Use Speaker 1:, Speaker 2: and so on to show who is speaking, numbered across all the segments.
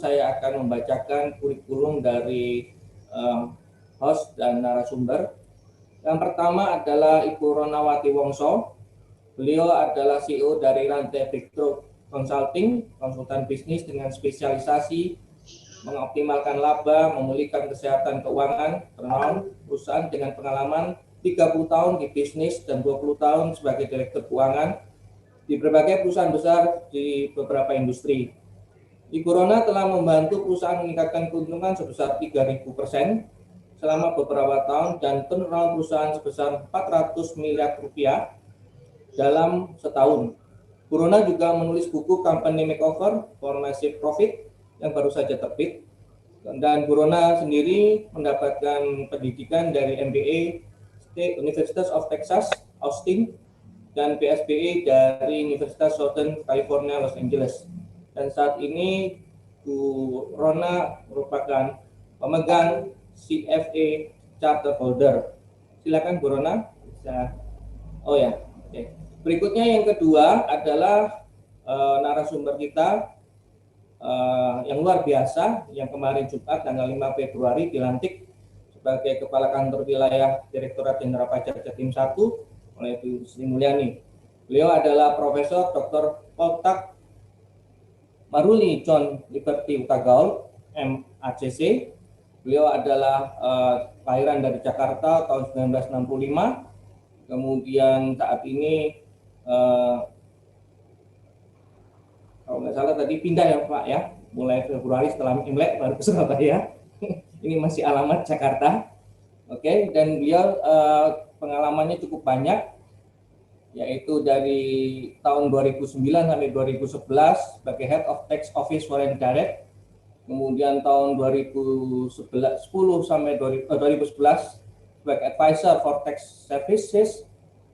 Speaker 1: saya akan membacakan kurikulum dari host dan narasumber. Yang pertama adalah Ibu Ronawati Wongso. Beliau adalah CEO dari Rantai Breakthrough Consulting, konsultan bisnis dengan spesialisasi mengoptimalkan laba, memulihkan kesehatan keuangan, perusahaan dengan pengalaman 30 tahun di bisnis dan 20 tahun sebagai direktur keuangan di berbagai perusahaan besar di beberapa industri. Ibu Rona telah membantu perusahaan meningkatkan keuntungan sebesar 3.000% selama beberapa tahun dan turnaround perusahaan sebesar 400 miliar rupiah dalam setahun. Bu Rona juga menulis buku Company Makeover for Massive Profit yang baru saja terbit. Dan Bu Rona sendiri mendapatkan pendidikan dari MBA State University of Texas, Austin, dan PSBA dari Universitas Southern California, Los Angeles. Dan saat ini Bu Rona merupakan pemegang CFA Charter Holder. Silakan Bu Rona. Bisa. Oh ya, oke. Berikutnya yang kedua adalah narasumber kita yang luar biasa, yang kemarin Jumat tanggal 5 Februari dilantik sebagai Kepala Kantor Wilayah Direktorat Jenderal Pajak Jatim 1 oleh Bu Sri Mulyani. Beliau adalah Profesor Dr. Poltak Maruli John Liberty Utagaul, MACC. Beliau adalah kelahiran dari Jakarta tahun 1965. Kemudian saat ini kalau nggak salah tadi pindah ya Pak ya, mulai Februari setelah Imlek baru ke Surabaya. Ini masih alamat Jakarta. Oke, dan beliau pengalamannya cukup banyak, yaitu dari tahun 2009 sampai 2011 sebagai Head of Tax Office Foreign Direct. Kemudian tahun 2010 sampai 2011 sebagai Advisor for Tax Services,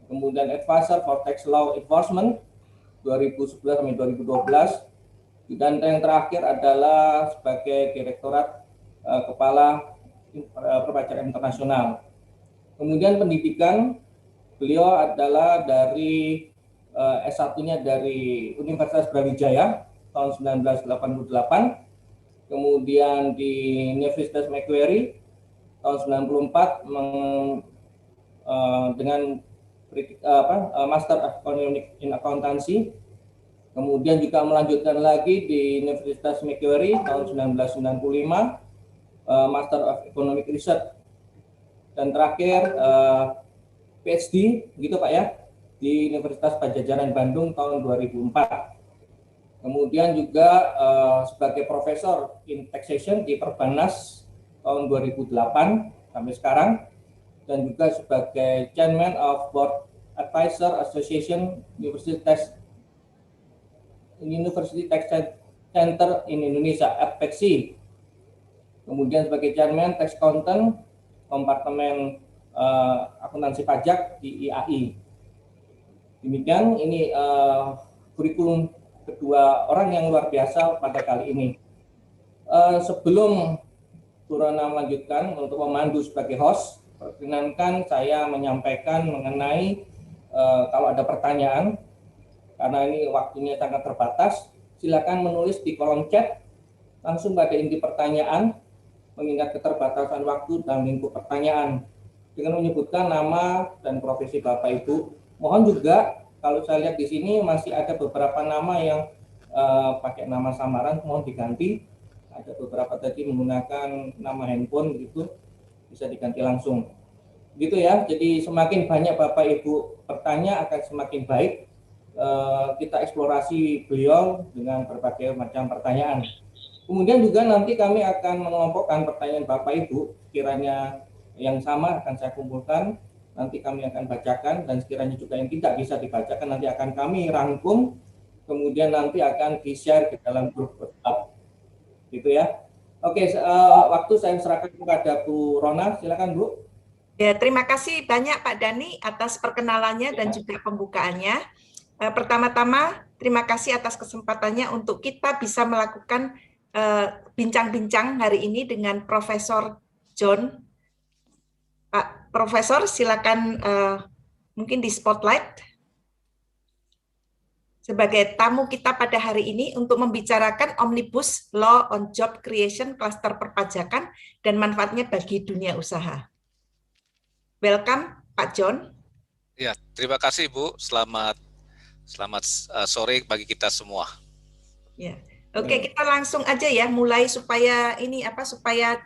Speaker 1: kemudian Advisor for Tax Law Enforcement 2011 sampai 2012, dan yang terakhir adalah sebagai Direktorat Kepala Perpajakan Internasional. Kemudian pendidikan beliau adalah dari S1-nya dari Universitas Brawijaya tahun 1988. Kemudian di Universitas Macquarie tahun 94 dengan Master of Economic in Accountancy. Kemudian juga melanjutkan lagi di Universitas Macquarie tahun 1995 Master of Economic Research. Dan terakhir PhD, gitu Pak ya, di Universitas Padjadjaran Bandung tahun 2004. Kemudian juga sebagai profesor in taxation di Perbanas tahun 2008 sampai sekarang, dan juga sebagai Chairman of Board Advisor Association University Tax Center in Indonesia, APTEXI. Kemudian sebagai Chairman Tax Accountant Kompartemen Akuntansi Pajak di IAI. Demikian ini kurikulum kedua orang yang luar biasa pada kali ini. Sebelum Bu Rona melanjutkan untuk memandu sebagai host, perkenankan saya menyampaikan mengenai kalau ada pertanyaan, karena ini waktunya sangat terbatas, silakan menulis di kolom chat langsung pada inti pertanyaan, mengingat keterbatasan waktu dan lingkup pertanyaan, dengan menyebutkan nama dan profesi Bapak Ibu. Mohon juga kalau saya lihat di sini masih ada beberapa nama yang pakai nama samaran, mohon diganti. Ada beberapa tadi menggunakan nama handphone gitu, bisa diganti langsung. Gitu ya. Jadi semakin banyak Bapak Ibu bertanya akan semakin baik. Kita eksplorasi beliau dengan berbagai macam pertanyaan. Kemudian juga nanti kami akan mengelompokkan pertanyaan Bapak Ibu, sekiranya yang sama akan saya kumpulkan. Nanti kami akan bacakan, dan sekiranya juga yang tidak bisa dibacakan nanti akan kami rangkum, kemudian nanti akan di-share ke dalam grup WhatsApp. Gitu ya. Oke, waktu saya serahkan kepada Bu Rona, silakan Bu.
Speaker 2: Ya, terima kasih banyak Pak Dhani atas perkenalannya dan juga pembukaannya. Pertama-tama, terima kasih atas kesempatannya untuk kita bisa melakukan bincang-bincang hari ini dengan Profesor John. Pak Profesor, silakan mungkin di spotlight. sebagai tamu kita pada hari ini untuk membicarakan Omnibus Law on Job Creation Cluster Perpajakan dan manfaatnya bagi dunia usaha. Welcome, Pak John.
Speaker 3: Ya, terima kasih Bu. Selamat sore bagi kita semua.
Speaker 2: Ya, oke, kita langsung aja ya mulai supaya supaya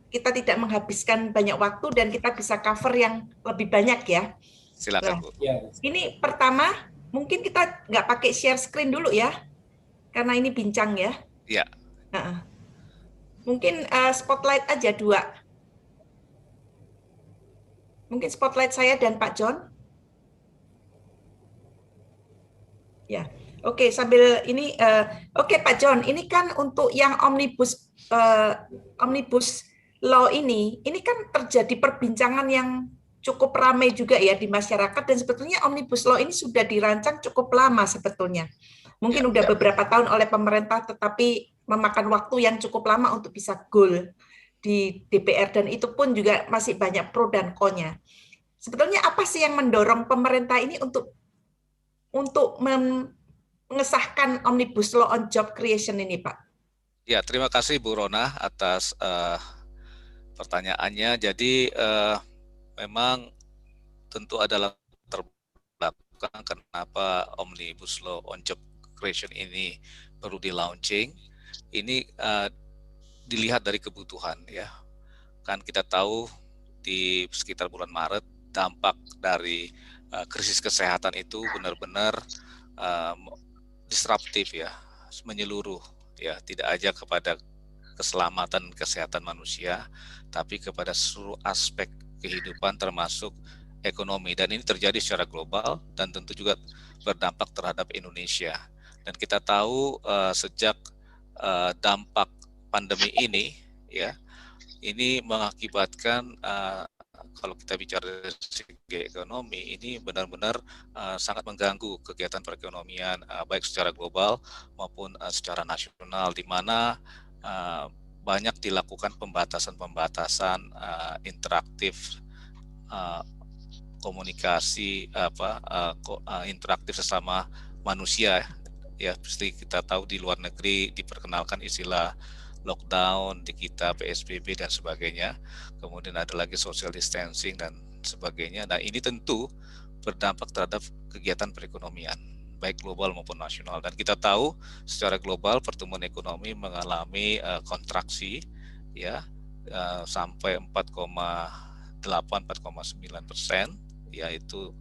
Speaker 2: kita tidak menghabiskan banyak waktu dan kita bisa cover yang lebih banyak ya.
Speaker 3: Silakan Bu.
Speaker 2: Ini pertama, mungkin kita nggak pakai share screen dulu ya, karena ini bincang ya.
Speaker 3: Iya.
Speaker 2: Mungkin spotlight aja 2. Mungkin spotlight saya dan Pak John. Ya, oke, sambil ini, oke Pak John, ini kan untuk yang omnibus law ini kan terjadi perbincangan yang cukup ramai juga ya di masyarakat, dan sebetulnya omnibus law ini sudah dirancang cukup lama sebetulnya. Mungkin udah beberapa tahun oleh pemerintah, tetapi memakan waktu yang cukup lama untuk bisa goal di DPR, dan itu pun juga masih banyak pro dan kontra. Sebetulnya apa sih yang mendorong pemerintah ini untuk mengesahkan Omnibus Law on Job Creation ini, Pak?
Speaker 3: Ya, terima kasih Bu Rona atas pertanyaannya. Jadi memang tentu adalah terbelakang kenapa Omnibus Law on Job Creation ini perlu di-launching. Ini dilihat dari kebutuhan ya. Kan kita tahu di sekitar bulan Maret dampak dari krisis kesehatan itu benar-benar disruptif ya, menyeluruh ya, tidak aja kepada keselamatan kesehatan manusia, tapi kepada seluruh aspek kehidupan termasuk ekonomi, dan ini terjadi secara global dan tentu juga berdampak terhadap Indonesia. Dan kita tahu sejak dampak pandemi ini ya, ini mengakibatkan kalau kita bicara dari segi ekonomi, ini benar-benar sangat mengganggu kegiatan perekonomian baik secara global maupun secara nasional, di mana banyak dilakukan pembatasan interaktif, komunikasi interaktif sesama manusia ya. Seperti kita tahu di luar negeri diperkenalkan istilah lockdown, di kita PSBB dan sebagainya. Kemudian ada lagi social distancing dan sebagainya. Nah, ini tentu berdampak terhadap kegiatan perekonomian baik global maupun nasional. Dan kita tahu secara global pertumbuhan ekonomi mengalami kontraksi ya, sampai 4,9%, yaitu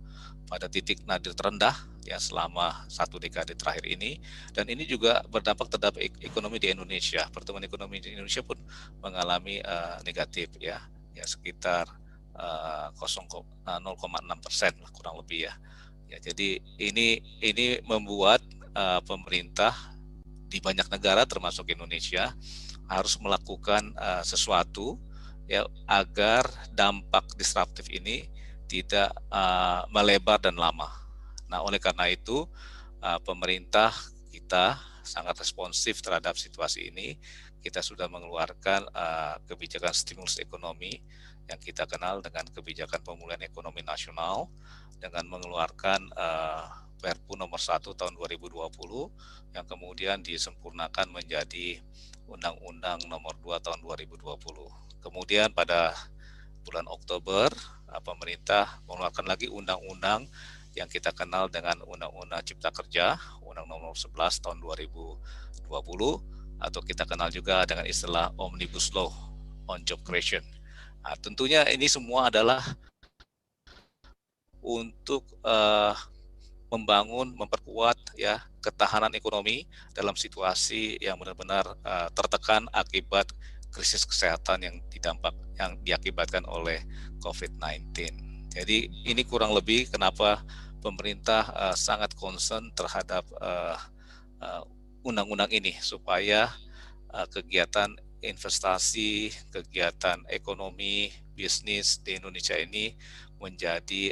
Speaker 3: pada titik nadir terendah ya selama 1 dekade terakhir ini. Dan ini juga berdampak terhadap ekonomi di Indonesia. Pertumbuhan ekonomi di Indonesia pun mengalami negatif ya sekitar 0,6% kurang lebih ya. Ya, jadi ini membuat pemerintah di banyak negara termasuk Indonesia harus melakukan sesuatu ya agar dampak disruptif ini tidak melebar dan lama. Nah, oleh karena itu pemerintah kita sangat responsif terhadap situasi ini. Kita sudah mengeluarkan kebijakan stimulus ekonomi yang kita kenal dengan kebijakan pemulihan ekonomi nasional, dengan mengeluarkan Perpu nomor 1 tahun 2020 yang kemudian disempurnakan menjadi Undang-Undang nomor 2 tahun 2020. Kemudian pada bulan Oktober pemerintah mengeluarkan lagi undang-undang yang kita kenal dengan Undang-Undang Cipta Kerja, Undang-Undang nomor 11 tahun 2020, atau kita kenal juga dengan istilah Omnibus Law on Job Creation. Nah, tentunya ini semua adalah untuk memperkuat ya ketahanan ekonomi dalam situasi yang benar-benar tertekan akibat krisis kesehatan yang diakibatkan oleh COVID-19. Jadi ini kurang lebih kenapa pemerintah sangat concern terhadap undang-undang ini, supaya kegiatan investasi, kegiatan ekonomi, bisnis di Indonesia ini menjadi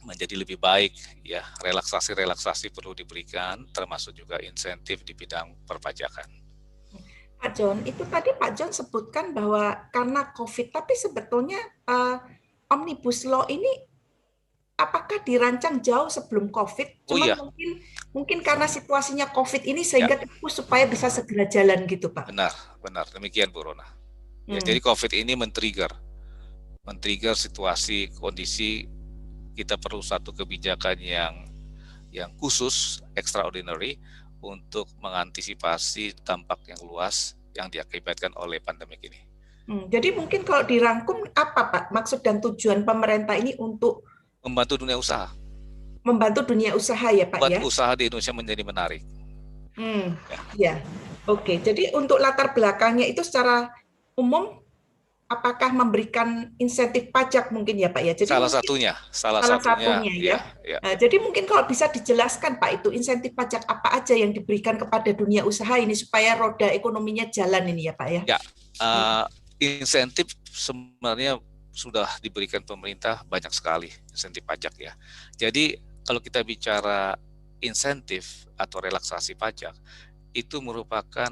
Speaker 3: menjadi lebih baik ya. Relaksasi perlu diberikan, termasuk juga insentif di bidang perpajakan.
Speaker 2: Pak John, itu tadi Pak John sebutkan bahwa karena COVID, tapi sebetulnya Omnibus Law ini apakah dirancang jauh sebelum COVID?
Speaker 3: Oh
Speaker 2: Cuman
Speaker 3: iya,
Speaker 2: mungkin karena situasinya COVID ini sehingga supaya bisa segera jalan gitu, Pak.
Speaker 3: benar, benar. Demikian Bu Rona. Ya,
Speaker 2: Hmm.
Speaker 3: jadi COVID ini men-trigger situasi, kondisi kita perlu satu kebijakan yang khusus, extraordinary, untuk mengantisipasi dampak yang luas yang diakibatkan oleh pandemi ini.
Speaker 2: Jadi mungkin kalau dirangkum apa Pak maksud dan tujuan pemerintah ini untuk
Speaker 3: Membantu dunia usaha,
Speaker 2: membantu dunia usaha ya Pak
Speaker 3: buat
Speaker 2: ya?
Speaker 3: usaha di Indonesia menjadi menarik.
Speaker 2: Ya. Oke. Jadi untuk latar belakangnya itu secara umum apakah memberikan insentif pajak mungkin ya Pak ya? Jadi
Speaker 3: Salah
Speaker 2: mungkin
Speaker 3: satunya,
Speaker 2: salah satunya ya.
Speaker 3: ya.
Speaker 2: Nah, jadi mungkin kalau bisa dijelaskan Pak itu insentif pajak apa aja yang diberikan kepada dunia usaha ini supaya roda ekonominya jalan ini ya Pak ya?
Speaker 3: Ya, insentif sebenarnya sudah diberikan pemerintah banyak sekali, insentif pajak ya. Jadi kalau kita bicara insentif atau relaksasi pajak, itu merupakan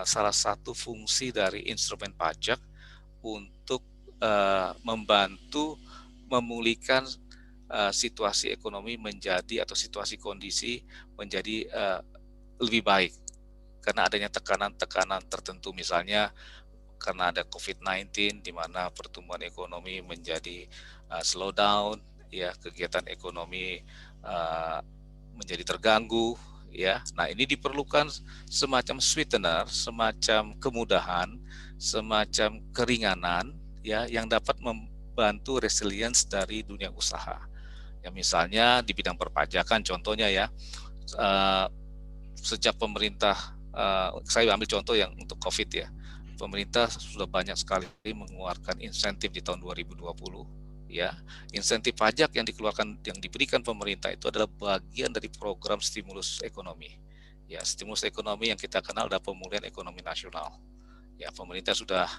Speaker 3: salah satu fungsi dari instrumen pajak untuk membantu memulihkan situasi ekonomi menjadi atau situasi kondisi menjadi lebih baik karena adanya tekanan-tekanan tertentu, misalnya karena ada COVID-19 di mana pertumbuhan ekonomi menjadi slowdown, ya, kegiatan ekonomi menjadi terganggu, ya. Nah, ini diperlukan semacam sweetener, semacam kemudahan, semacam keringanan, ya, yang dapat membantu resilience dari dunia usaha. Ya, misalnya di bidang perpajakan, contohnya ya, sejak pemerintah, saya ambil contoh yang untuk COVID ya, pemerintah sudah banyak sekali mengeluarkan insentif di tahun 2020. Ya, insentif pajak yang diberikan pemerintah itu adalah bagian dari program stimulus ekonomi. Ya, stimulus ekonomi yang kita kenal adalah pemulihan ekonomi nasional. Ya, pemerintah sudah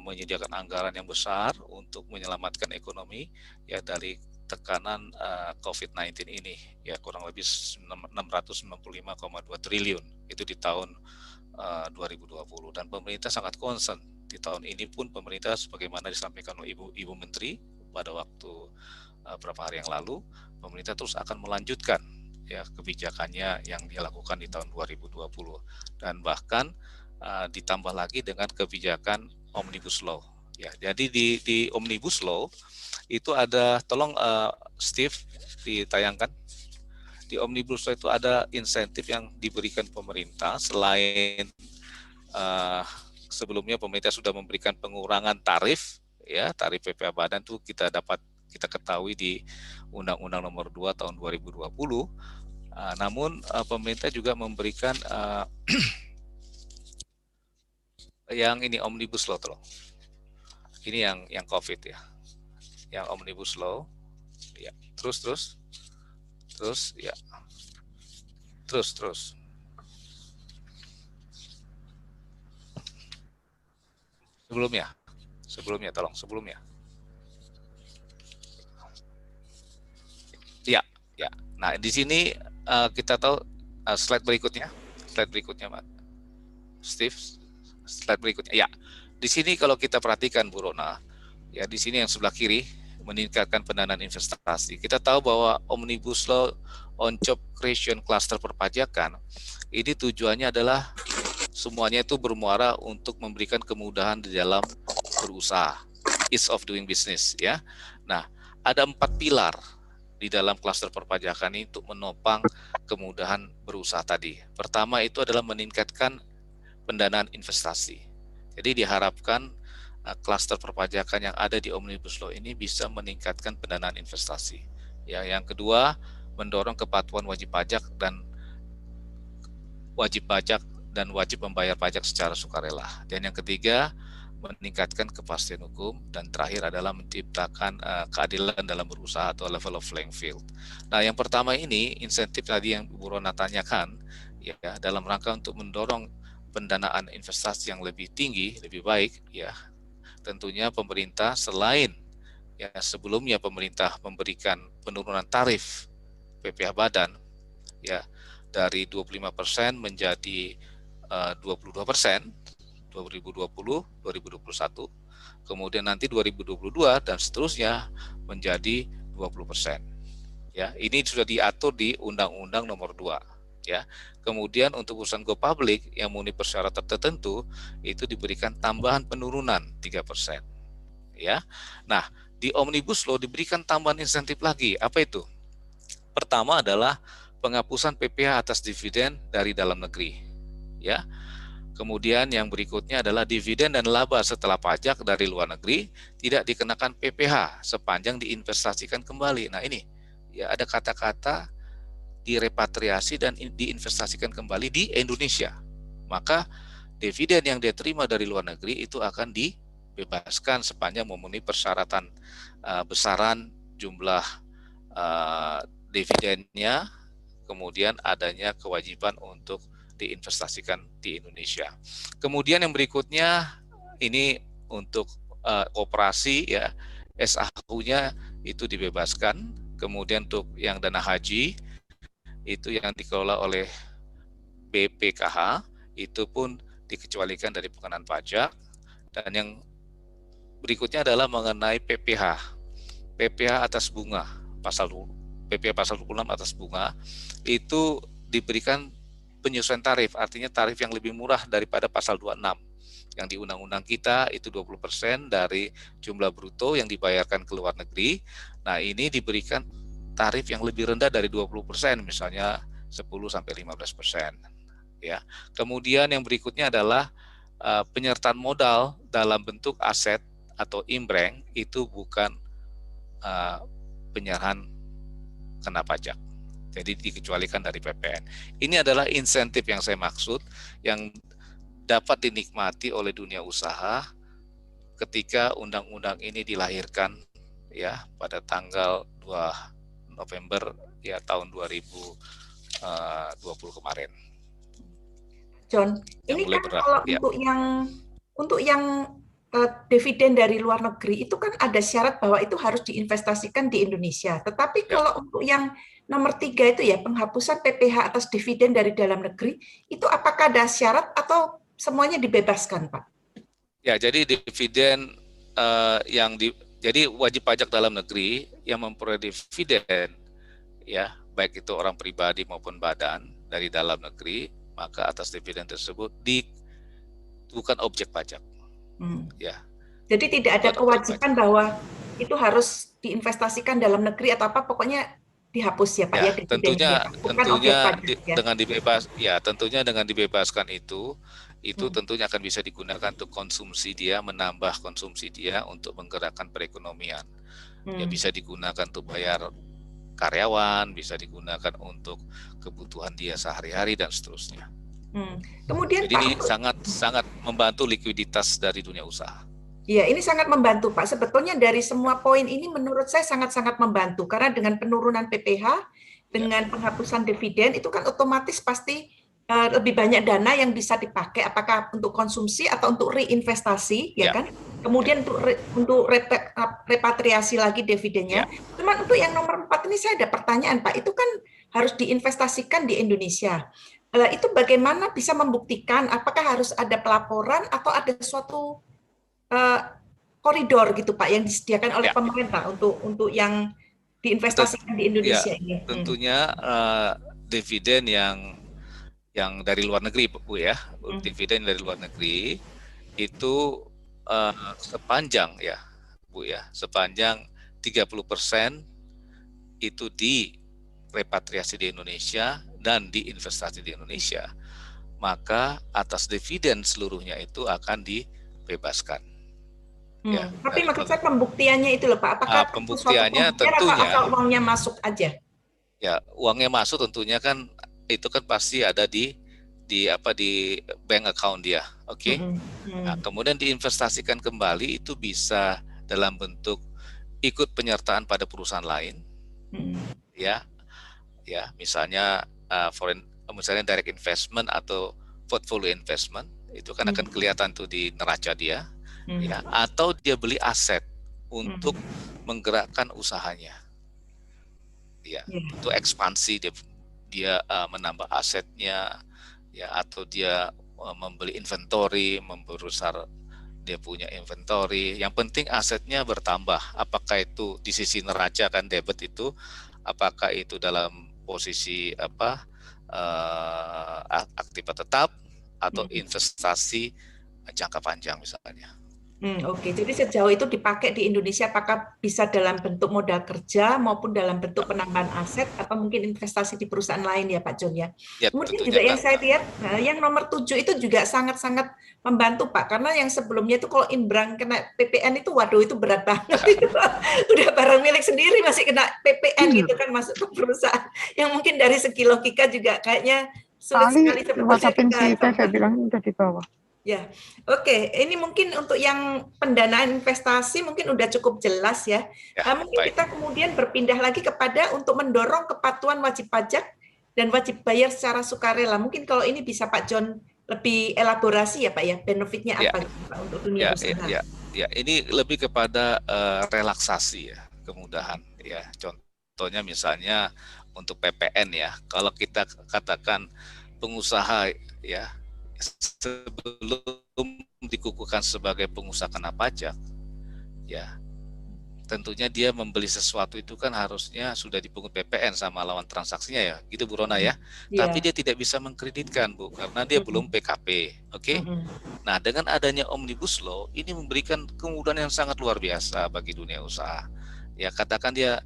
Speaker 3: menyediakan anggaran yang besar untuk menyelamatkan ekonomi ya dari tekanan COVID-19 ini, ya, kurang lebih 695,2 triliun itu di tahun 2020, dan pemerintah sangat concern. Di tahun ini pun pemerintah sebagaimana disampaikan oleh Ibu Menteri pada waktu beberapa hari yang lalu, pemerintah terus akan melanjutkan ya kebijakannya yang dia lakukan di tahun 2020, dan bahkan ditambah lagi dengan kebijakan Omnibus Law. Ya, jadi di Omnibus Law itu ada, tolong Steve ditayangkan. Di Omnibus Law itu ada insentif yang diberikan pemerintah selain sebelumnya pemerintah sudah memberikan pengurangan tarif, ya, tarif PPh Badan itu kita ketahui di Undang-Undang Nomor 2 Tahun 2020. Namun pemerintah juga memberikan yang ini Omnibus Law, tolong. Ini yang COVID ya, yang Omnibus Law, ya, terus ya, terus. Sebelumnya, tolong sebelumnya. Ya. Nah, di sini kita tahu slide berikutnya, Pak Steve, slide berikutnya. Ya, di sini kalau kita perhatikan Bu Rona, ya, di sini yang sebelah kiri meningkatkan pendanaan investasi. Kita tahu bahwa Omnibus Law on Job Creation Cluster perpajakan ini tujuannya adalah semuanya itu bermuara untuk memberikan kemudahan di dalam berusaha, ease of doing business, ya. Nah, ada 4 pilar di dalam klaster perpajakan ini untuk menopang kemudahan berusaha tadi. Pertama itu adalah meningkatkan pendanaan investasi. Jadi diharapkan klaster perpajakan yang ada di Omnibus Law ini bisa meningkatkan pendanaan investasi. Ya, yang kedua, mendorong kepatuhan wajib pajak dan wajib membayar pajak secara sukarela. Dan yang ketiga, meningkatkan kepastian hukum, dan terakhir adalah menciptakan keadilan dalam berusaha atau level of playing field. Nah, yang pertama ini insentif tadi yang Bu Rona tanyakan, ya, dalam rangka untuk mendorong pendanaan investasi yang lebih tinggi, lebih baik, ya. Tentunya pemerintah selain ya sebelumnya pemerintah memberikan penurunan tarif PPh Badan ya dari 25% menjadi 22% 2020, 2021, kemudian nanti 2022 dan seterusnya menjadi 20%. Ya, ini sudah diatur di Undang-Undang Nomor 2. Ya, kemudian untuk perusahaan go public yang memenuhi persyaratan tertentu itu diberikan tambahan penurunan 3%. Ya, nah di Omnibus Law diberikan tambahan insentif lagi. Apa itu? Pertama adalah penghapusan PPh atas dividen dari dalam negeri. Ya, kemudian yang berikutnya adalah dividen dan laba setelah pajak dari luar negeri tidak dikenakan PPh sepanjang diinvestasikan kembali. Nah ini ya ada kata-kata direpatriasi dan diinvestasikan kembali di Indonesia. Maka dividen yang dia terima dari luar negeri itu akan dibebaskan sepanjang memenuhi persyaratan besaran jumlah dividennya, kemudian adanya kewajiban untuk diinvestasikan di Indonesia. Kemudian yang berikutnya ini untuk koperasi ya, SAHU-nya itu dibebaskan. Kemudian untuk yang dana haji itu yang dikelola oleh BPKH itu pun dikecualikan dari pengenaan pajak. Dan yang berikutnya adalah mengenai PPh. PPh atas bunga, PPh pasal 26 atas bunga itu diberikan penyesuaian tarif, artinya tarif yang lebih murah daripada pasal 26 yang di undang-undang kita itu 20% dari jumlah bruto yang dibayarkan ke luar negeri. Nah, ini diberikan tarif yang lebih rendah dari 20%, misalnya 10-15%. Ya. Kemudian yang berikutnya adalah penyertaan modal dalam bentuk aset atau imbreng itu bukan penyerahan kena pajak. Jadi dikecualikan dari PPN. Ini adalah insentif yang saya maksud yang dapat dinikmati oleh dunia usaha ketika undang-undang ini dilahirkan ya pada tanggal 2 November ya tahun 2020 kemarin.
Speaker 2: John,
Speaker 3: yang
Speaker 2: ini kan kalau
Speaker 3: ya.
Speaker 2: untuk yang dividen dari luar negeri itu kan ada syarat bahwa itu harus diinvestasikan di Indonesia. Tetapi kalau untuk yang nomor 3 itu ya penghapusan PPh atas dividen dari dalam negeri, itu apakah ada syarat atau semuanya dibebaskan, Pak?
Speaker 3: Ya, jadi dividen jadi wajib pajak dalam negeri yang memperoleh dividen, ya baik itu orang pribadi maupun badan dari dalam negeri, maka atas dividen tersebut bukan objek pajak. Ya.
Speaker 2: Jadi tidak ada kewajiban bahwa itu harus diinvestasikan dalam negeri atau apa, pokoknya dihapus ya Pak ya.
Speaker 3: Tentunya
Speaker 2: ya?
Speaker 3: Tentunya dengan dibebaskan itu tentunya akan bisa digunakan untuk konsumsi dia, menambah konsumsi dia untuk menggerakkan perekonomian. Ya bisa digunakan untuk bayar karyawan, bisa digunakan untuk kebutuhan dia sehari-hari dan seterusnya.
Speaker 2: Kemudian
Speaker 3: jadi Pak, ini sangat membantu likuiditas dari dunia usaha.
Speaker 2: Iya, ini sangat membantu Pak. Sebetulnya dari semua poin ini menurut saya sangat-sangat membantu karena dengan penurunan PPh, dengan penghapusan dividen itu kan otomatis pasti lebih banyak dana yang bisa dipakai apakah untuk konsumsi atau untuk reinvestasi, ya kan? Kemudian untuk repatriasi lagi dividennya. Cuman untuk yang nomor 4 ini saya ada pertanyaan Pak. Itu kan harus diinvestasikan di Indonesia. Itu bagaimana bisa membuktikan apakah harus ada pelaporan atau ada suatu koridor gitu Pak yang disediakan oleh pemerintah untuk yang diinvestasikan di Indonesia ini?
Speaker 3: Tentunya dividen yang dari luar negeri Bu ya, dividen dari luar negeri itu sepanjang ya Bu ya, sepanjang 30% itu direpatriasi di Indonesia dan diinvestasi di Indonesia, maka atas dividen seluruhnya itu akan dibebaskan.
Speaker 2: Tapi maksud saya pembuktiannya itu loh Pak, apakah
Speaker 3: pembuktiannya tentunya
Speaker 2: atau uangnya masuk aja?
Speaker 3: Ya, uangnya masuk tentunya kan itu kan pasti ada di bank account dia, oke? Nah, kemudian diinvestasikan kembali itu bisa dalam bentuk ikut penyertaan pada perusahaan lain, ya, misalnya misalnya direct investment atau portfolio investment itu kan akan kelihatan tuh di neraca dia, ya, atau dia beli aset untuk menggerakkan usahanya, ya, untuk ekspansi dia menambah asetnya, ya, atau dia membeli inventory, membesar dia punya inventory. Yang penting asetnya bertambah. Apakah itu di sisi neraca kan debit itu, apakah itu dalam posisi aktiva tetap atau investasi jangka panjang misalnya.
Speaker 2: Oke. Jadi sejauh itu dipakai di Indonesia apakah bisa dalam bentuk modal kerja maupun dalam bentuk penambahan aset atau mungkin investasi di perusahaan lain ya Pak John ya.
Speaker 3: Ya,
Speaker 2: Kemudian
Speaker 3: tentunya,
Speaker 2: juga yang
Speaker 3: Kak.
Speaker 2: saya lihat yang nomor 7 itu juga sangat-sangat membantu Pak, karena yang sebelumnya itu kalau Inbrang kena PPN itu waduh itu berat banget. Udah barang milik sendiri masih kena PPN gitu kan masuk ke perusahaan yang mungkin dari segi logika juga kayaknya sulit sekali sebetulnya
Speaker 4: WhatsAppin si
Speaker 2: kita
Speaker 4: saya bilang udah di bawah.
Speaker 2: ya, oke. Ini mungkin untuk yang pendanaan investasi mungkin udah cukup jelas ya. Mungkin
Speaker 3: baik.
Speaker 2: kita kemudian berpindah lagi kepada untuk mendorong kepatuhan wajib pajak dan wajib bayar secara sukarela. Mungkin kalau ini bisa Pak John lebih elaborasi ya Pak ya, benefitnya apa gitu, Pak, untuk dunia usaha.
Speaker 3: Ya, ini lebih kepada relaksasi ya, kemudahan ya. Contohnya misalnya untuk PPN ya. Kalau kita katakan pengusaha ya, sebelum dikukuhkan sebagai pengusaha kena pajak, ya tentunya dia membeli sesuatu itu kan harusnya sudah dipungut PPN sama lawan transaksinya ya, gitu Bu Rona ya. Tapi dia tidak bisa mengkreditkan Bu, karena dia belum PKP, oke? Nah, dengan adanya Omnibus Law ini memberikan kemudahan yang sangat luar biasa bagi dunia usaha. Ya, katakan dia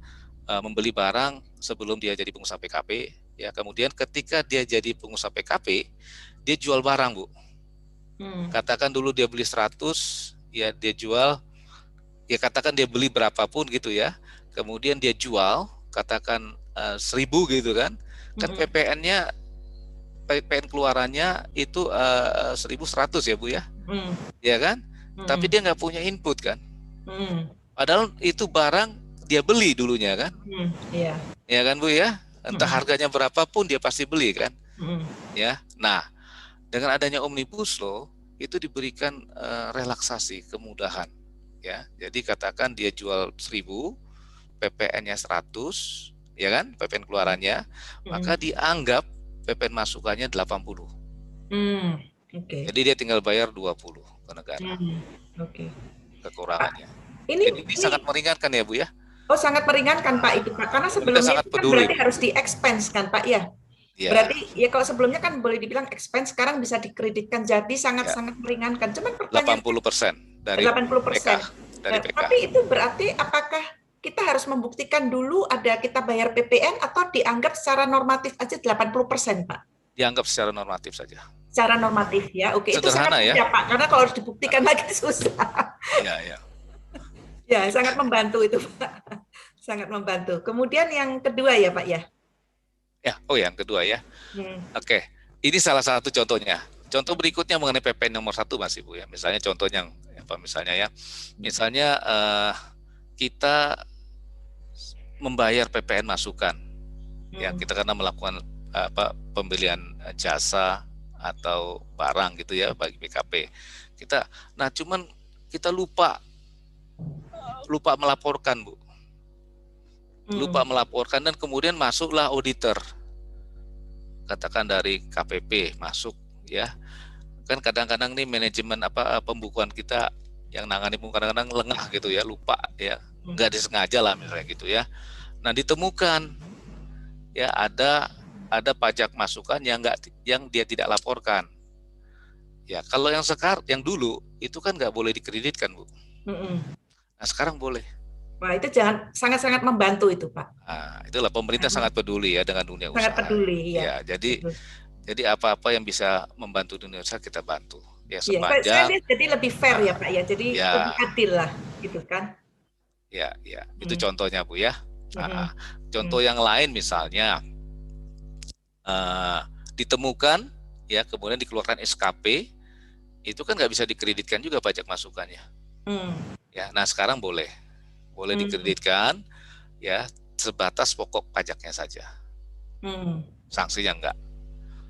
Speaker 3: membeli barang sebelum dia jadi pengusaha PKP, ya kemudian ketika dia jadi pengusaha PKP, dia jual barang Bu. Katakan dulu dia beli 100, ya dia jual, ya katakan dia beli berapapun gitu ya. Kemudian dia jual, katakan 1.000 gitu kan. Kan PPN-nya, PPN keluarannya itu 1.100 ya Bu ya. Ya kan? Tapi dia nggak punya input kan. Padahal itu barang dia beli dulunya kan. Ya kan Bu ya. Entah harganya berapapun dia pasti beli kan. Ya. Nah, dengan adanya Omnibus Law itu diberikan relaksasi, kemudahan ya. Jadi katakan dia jual 1.000, PPN-nya 100, ya kan? PPN keluarannya, maka dianggap PPN masukannya 80. Jadi dia tinggal bayar 20 ke negara. Kekurangannya. Jadi ini sangat meringankan ya Bu ya.
Speaker 2: Oh, sangat meringankan Pak itu Pak, karena sebelumnya kan berarti harus di-expense kan Pak ya. Berarti ya kalau sebelumnya kan boleh dibilang expense, sekarang bisa dikreditkan, jadi sangat-sangat meringankan. Cuman pertanyaan
Speaker 3: 80% dari
Speaker 2: 80%.
Speaker 3: Dari PK.
Speaker 2: Tapi itu berarti apakah kita harus membuktikan dulu ada kita bayar PPN atau dianggap secara normatif aja 80% Pak?
Speaker 3: Dianggap secara normatif saja.
Speaker 2: Secara normatif ya, oke.
Speaker 3: Sederhana,
Speaker 2: itu sangat mudah Pak, karena kalau harus dibuktikan lagi susah. Ya, sangat membantu itu Pak. Sangat membantu. Kemudian yang kedua ya Pak ya.
Speaker 3: Yang kedua ya. Oke, ini salah satu contohnya. Contoh berikutnya mengenai PPN nomor 1 Mas Ibu ya. Misalnya contohnya apa misalnya ya. Misalnya kita membayar PPN masukan. Ya, kita karena melakukan pembelian jasa atau barang gitu ya bagi PKP. Cuman kita lupa melaporkan Bu. Lupa melaporkan dan kemudian masuklah auditor, katakan dari KPP masuk ya. Kan kadang-kadang nih manajemen pembukuan kita yang nangani kadang-kadang lengah gitu ya, lupa ya, nggak disengaja lah misalnya gitu ya. Nah, ditemukan ya ada pajak masukan yang dia tidak laporkan. Ya, kalau yang dulu itu kan nggak boleh dikreditkan Bu. Nah, sekarang boleh.
Speaker 2: Wah, itu sangat-sangat membantu itu Pak.
Speaker 3: Nah, itulah pemerintah sangat peduli ya dengan dunia usaha.
Speaker 2: Sangat peduli
Speaker 3: ya. Jadi apa-apa yang bisa membantu dunia usaha kita bantu. Ya sepanjang.
Speaker 2: Saya lihat jadi lebih fair ya Pak ya. Jadi lebih adil lah, gitu kan?
Speaker 3: Ya. Itu contohnya Bu ya. Contoh yang lain misalnya ditemukan ya kemudian dikeluarkan SKP, itu kan nggak bisa dikreditkan juga pajak masukannya. Ya, nah sekarang boleh dikreditkan ya sebatas pokok pajaknya saja. Sanksinya enggak.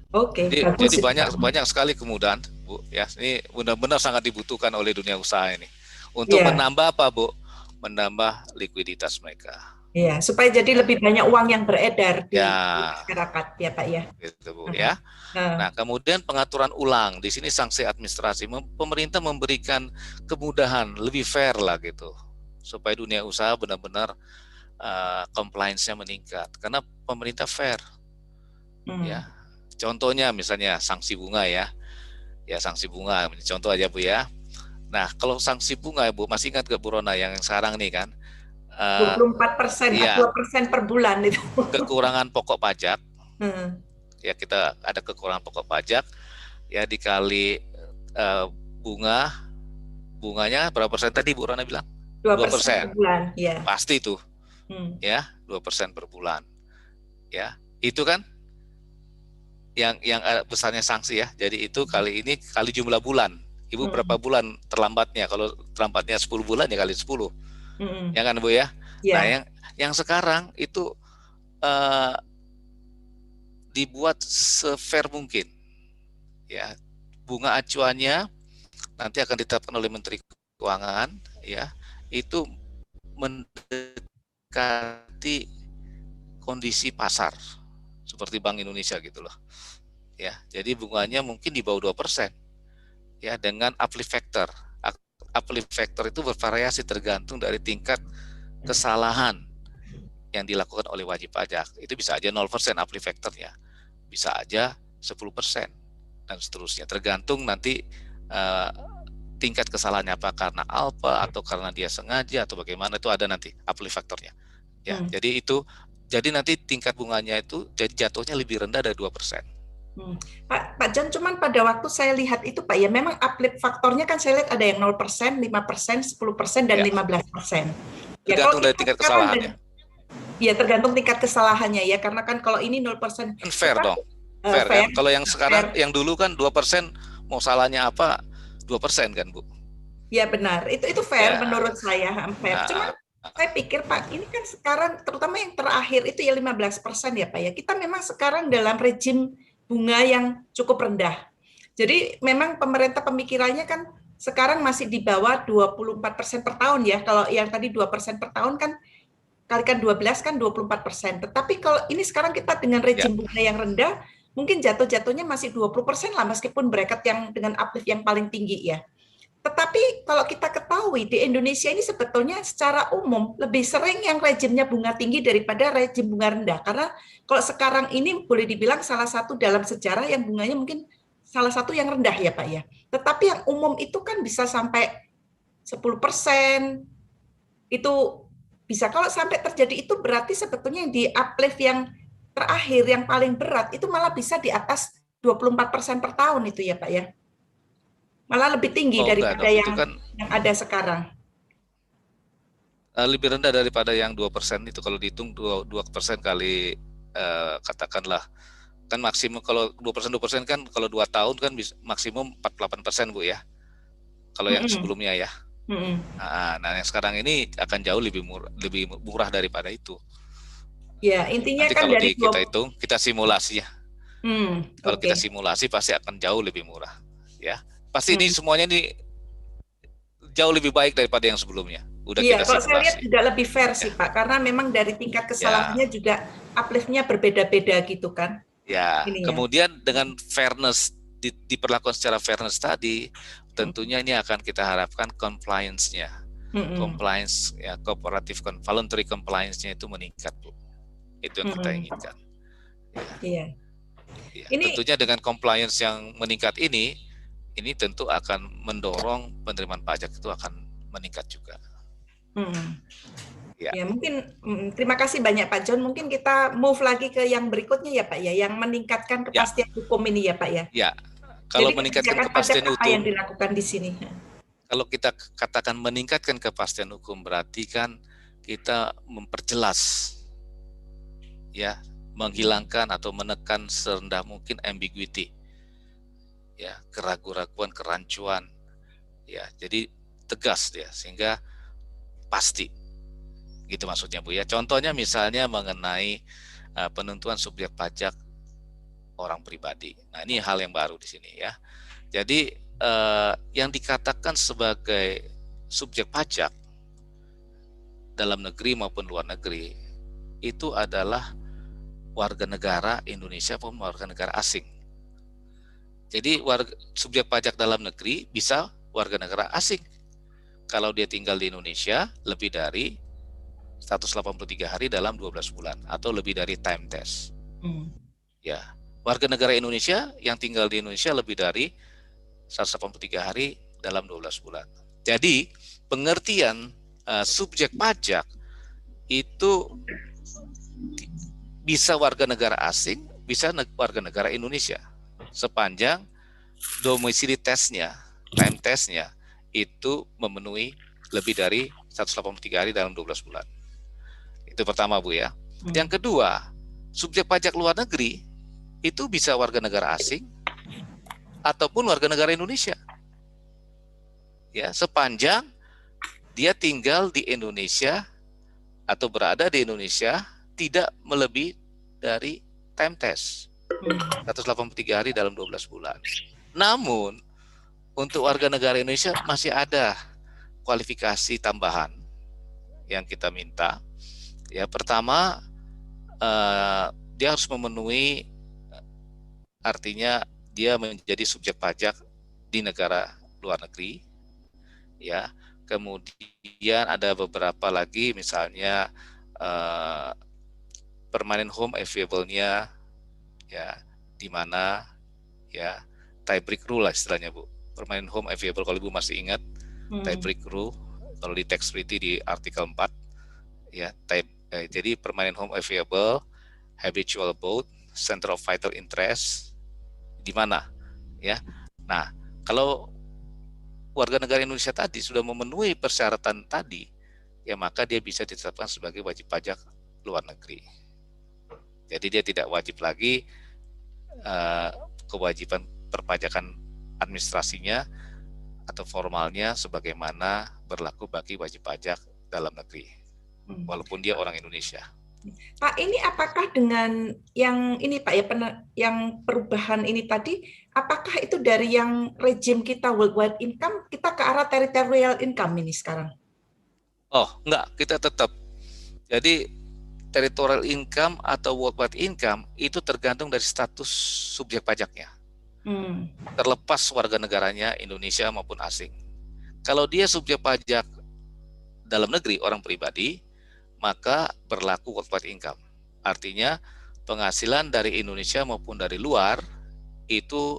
Speaker 2: Oke.
Speaker 3: Jadi banyak sekali kemudahan Bu ya. Ini benar-benar sangat dibutuhkan oleh dunia usaha ini. Untuk menambah apa Bu? Menambah likuiditas mereka.
Speaker 2: Iya, supaya jadi
Speaker 3: Ya,
Speaker 2: lebih banyak uang yang beredar
Speaker 3: ya,
Speaker 2: di masyarakat ya Pak ya.
Speaker 3: gitu Bu
Speaker 2: Aha.
Speaker 3: ya.
Speaker 2: Nah,
Speaker 3: Nah, kemudian pengaturan ulang, di sini sanksi administrasi, pemerintah memberikan kemudahan, lebih fair lah gitu, supaya dunia usaha benar-benar compliance-nya meningkat, karena pemerintah fair, ya.
Speaker 2: hmm.
Speaker 3: Contohnya misalnya sanksi bunga ya sanksi bunga, contoh aja Bu ya. Nah, kalau sanksi bunga Bu, masih ingat ke Bu Rona yang sekarang nih kan, uh,
Speaker 2: 24%,
Speaker 3: ya
Speaker 2: 2% per bulan itu.
Speaker 3: kekurangan pokok pajak,
Speaker 2: Hmm.
Speaker 3: ya kita ada kekurangan pokok pajak, ya dikali uh, bunga bunganya berapa persen tadi Bu Rona bilang?
Speaker 2: 2% per
Speaker 3: 2%.
Speaker 2: bulan, ya.
Speaker 3: Pasti tuh,
Speaker 2: Hmm.
Speaker 3: ya 2% per bulan. Ya, itu kan yang besarnya sanksi ya. Jadi itu kali ini kali jumlah bulan. Ibu berapa
Speaker 2: Hmm.
Speaker 3: bulan terlambatnya? Kalau terlambatnya 10 bulan ya kali 10.
Speaker 2: Hmm.
Speaker 3: Ya kan Bu ya? Nah,
Speaker 2: Ya.
Speaker 3: yang sekarang itu uh, dibuat sefair mungkin. Ya, bunga acuannya nanti akan ditetapkan oleh Menteri Keuangan, ya. Itu mendekati kondisi pasar seperti Bank Indonesia gitu loh. Ya, jadi bunganya mungkin di bawah 2%. Ya, dengan uplift factor. Uplift factor itu bervariasi tergantung dari tingkat kesalahan yang dilakukan oleh wajib pajak. Itu bisa aja 0% uplift factornya. Bisa aja 10% dan seterusnya. Tergantung nanti uh, tingkat kesalahannya, apa karena alpa atau karena dia sengaja atau bagaimana, itu ada nanti uplift factornya. Ya,
Speaker 2: Hmm.
Speaker 3: jadi nanti tingkat bunganya itu jadi jatuhnya lebih rendah dari 2%.
Speaker 2: Hmm. Pak John, cuman pada waktu saya lihat itu Pak ya, memang uplift faktornya kan saya lihat ada yang 0%, 5%, 10%, dan
Speaker 3: Ya,
Speaker 2: 15%. Ya kalau
Speaker 3: tergantung dari
Speaker 2: kita
Speaker 3: tingkat
Speaker 2: sekarang,
Speaker 3: kesalahannya.
Speaker 2: ya tergantung tingkat kesalahannya ya, karena kan kalau ini 0%,
Speaker 3: Kan fair dong.
Speaker 2: tetapi
Speaker 3: Fair kan?
Speaker 2: fair,
Speaker 3: Kalau yang sekarang,
Speaker 2: fair.
Speaker 3: yang dulu kan 2%, mau salahnya apa? 2% kan, Bu?
Speaker 2: Ya benar, itu fair
Speaker 3: Ya.
Speaker 2: menurut saya, fair. Cuman
Speaker 3: Uh,
Speaker 2: saya pikir Pak, ini kan sekarang terutama yang terakhir itu ya 15% ya Pak ya. Kita memang sekarang dalam rejim bunga yang cukup rendah. Jadi memang pemerintah pemikirannya kan sekarang masih di bawah 24% per tahun ya. Kalau yang tadi 2% per tahun kan kalikan 12 kan 24%. Tetapi kalau ini sekarang kita dengan
Speaker 3: ya.
Speaker 2: rejim bunga yang rendah, mungkin jatuh-jatuhnya masih 20% lah meskipun bracket yang dengan uplift yang paling tinggi ya. Tetapi kalau kita ketahui di Indonesia ini sebetulnya secara umum lebih sering yang rejimnya bunga tinggi daripada rejim bunga rendah. Karena kalau sekarang ini boleh dibilang salah satu dalam sejarah yang bunganya mungkin salah satu yang rendah ya Pak ya. Tetapi yang umum itu kan bisa sampai 10%, itu bisa. Kalau sampai terjadi itu berarti sebetulnya yang di uplift yang terakhir yang paling berat itu malah bisa di atas 24% per tahun itu ya Pak ya. Malah lebih tinggi
Speaker 3: Oh, enggak
Speaker 2: daripada
Speaker 3: dong. Itu kan
Speaker 2: yang ada sekarang.
Speaker 3: lebih rendah daripada yang 2% itu. Kalau dihitung 2% kali katakanlah, kan maksimum kalau 2% kan kalau 2 tahun kan bisa maksimum 48% Bu ya. Kalau yang
Speaker 2: Mm-mm.
Speaker 3: sebelumnya ya.
Speaker 2: Mm-mm.
Speaker 3: Nah, yang sekarang ini akan jauh lebih murah daripada itu.
Speaker 2: Ya, intinya
Speaker 3: Nanti
Speaker 2: kan
Speaker 3: kalau
Speaker 2: dari
Speaker 3: kita hitung, kita simulasi ya. Kalau
Speaker 2: oke.
Speaker 3: kita simulasi pasti akan jauh lebih murah, ya. Pasti ini
Speaker 2: Hmm.
Speaker 3: semuanya ini jauh lebih baik daripada yang sebelumnya. Udah
Speaker 2: Iya,
Speaker 3: kita
Speaker 2: kalau saya lihat
Speaker 3: simulasi,
Speaker 2: juga lebih fair
Speaker 3: ya.
Speaker 2: sih Pak, karena memang dari tingkat
Speaker 3: Ya,
Speaker 2: kesalahannya juga uplift-nya berbeda-beda gitu kan.
Speaker 3: ya.
Speaker 2: Ini ya.
Speaker 3: Kemudian dengan fairness diperlakukan secara fairness tadi, tentunya ini akan kita harapkan compliance-nya,
Speaker 2: Mm-mm.
Speaker 3: compliance ya, cooperative voluntary compliance-nya itu meningkat, Bu. Itu yang kita
Speaker 2: Mm-mm.
Speaker 3: inginkan. Ya.
Speaker 2: Iya.
Speaker 3: Ya,
Speaker 2: Ini
Speaker 3: tentunya dengan compliance yang meningkat ini tentu akan mendorong penerimaan pajak itu akan meningkat juga.
Speaker 2: mm.
Speaker 3: Ya,
Speaker 2: Ya, mungkin terima kasih banyak Pak John. Mungkin kita move lagi ke yang berikutnya ya Pak ya, yang meningkatkan
Speaker 3: ya,
Speaker 2: kepastian hukum ini ya Pak ya.
Speaker 3: ya. Kalau
Speaker 2: Jadi
Speaker 3: meningkatkan
Speaker 2: kebijakan pajak
Speaker 3: kepastian
Speaker 2: apa yang
Speaker 3: hukum,
Speaker 2: dilakukan di sini?
Speaker 3: kalau kita katakan meningkatkan kepastian hukum berarti kan kita memperjelas, ya, menghilangkan atau menekan serendah mungkin ambiguity, ya, keraguan-keraguan, kerancuan, ya. Jadi tegas dia sehingga pasti. Gitu maksudnya Bu ya. Contohnya misalnya mengenai penentuan subjek pajak orang pribadi. Nah, ini hal yang baru di sini ya. Jadi yang dikatakan sebagai subjek pajak dalam negeri maupun luar negeri itu adalah warga negara Indonesia maupun warga negara asing. Jadi subjek pajak dalam negeri bisa warga negara asing kalau dia tinggal di Indonesia lebih dari 183 hari dalam 12 bulan atau lebih dari time test. Ya, warga negara Indonesia yang tinggal di Indonesia lebih dari 183 hari dalam 12 bulan. Jadi pengertian subjek pajak itu bisa warga negara asing, bisa warga negara Indonesia, sepanjang domisili tesnya, time testnya itu memenuhi lebih dari 183 hari dalam 12 bulan. Itu pertama, Bu, ya. Yang kedua, subjek pajak luar negeri itu bisa warga negara asing ataupun warga negara Indonesia. Ya, sepanjang dia tinggal di Indonesia atau berada di Indonesia tidak melebihi dari time test 183 hari dalam 12 bulan. Namun untuk warga negara Indonesia masih ada kualifikasi tambahan yang kita minta. Ya, pertama dia harus memenuhi, artinya dia menjadi subjek pajak di negara luar negeri. Ya, kemudian ada beberapa lagi, misalnya permanent home available-nya, ya, di mana, ya, tie break rule lah istilahnya, Bu. Permanent home available, kalau Ibu masih ingat, tie break rule, kalau di tax treaty di artikel 4, ya, jadi permanent home available, habitual abode, center of vital interest, di mana, ya. Nah, kalau warga negara Indonesia tadi sudah memenuhi persyaratan tadi, ya maka dia bisa ditetapkan sebagai wajib pajak luar negeri. Jadi dia tidak wajib lagi kewajiban perpajakan administrasinya atau formalnya sebagaimana berlaku bagi wajib pajak dalam negeri, walaupun dia orang Indonesia.
Speaker 2: Pak, ini apakah dengan yang ini Pak ya, yang perubahan ini tadi, apakah itu dari yang rejim kita worldwide income, kita ke arah territorial income ini sekarang?
Speaker 3: Oh, enggak, kita tetap. Jadi territorial income atau worldwide income itu tergantung dari status subjek pajaknya. Terlepas warga negaranya Indonesia maupun asing. Kalau dia subjek pajak dalam negeri, orang pribadi, maka berlaku worldwide income. Artinya penghasilan dari Indonesia maupun dari luar itu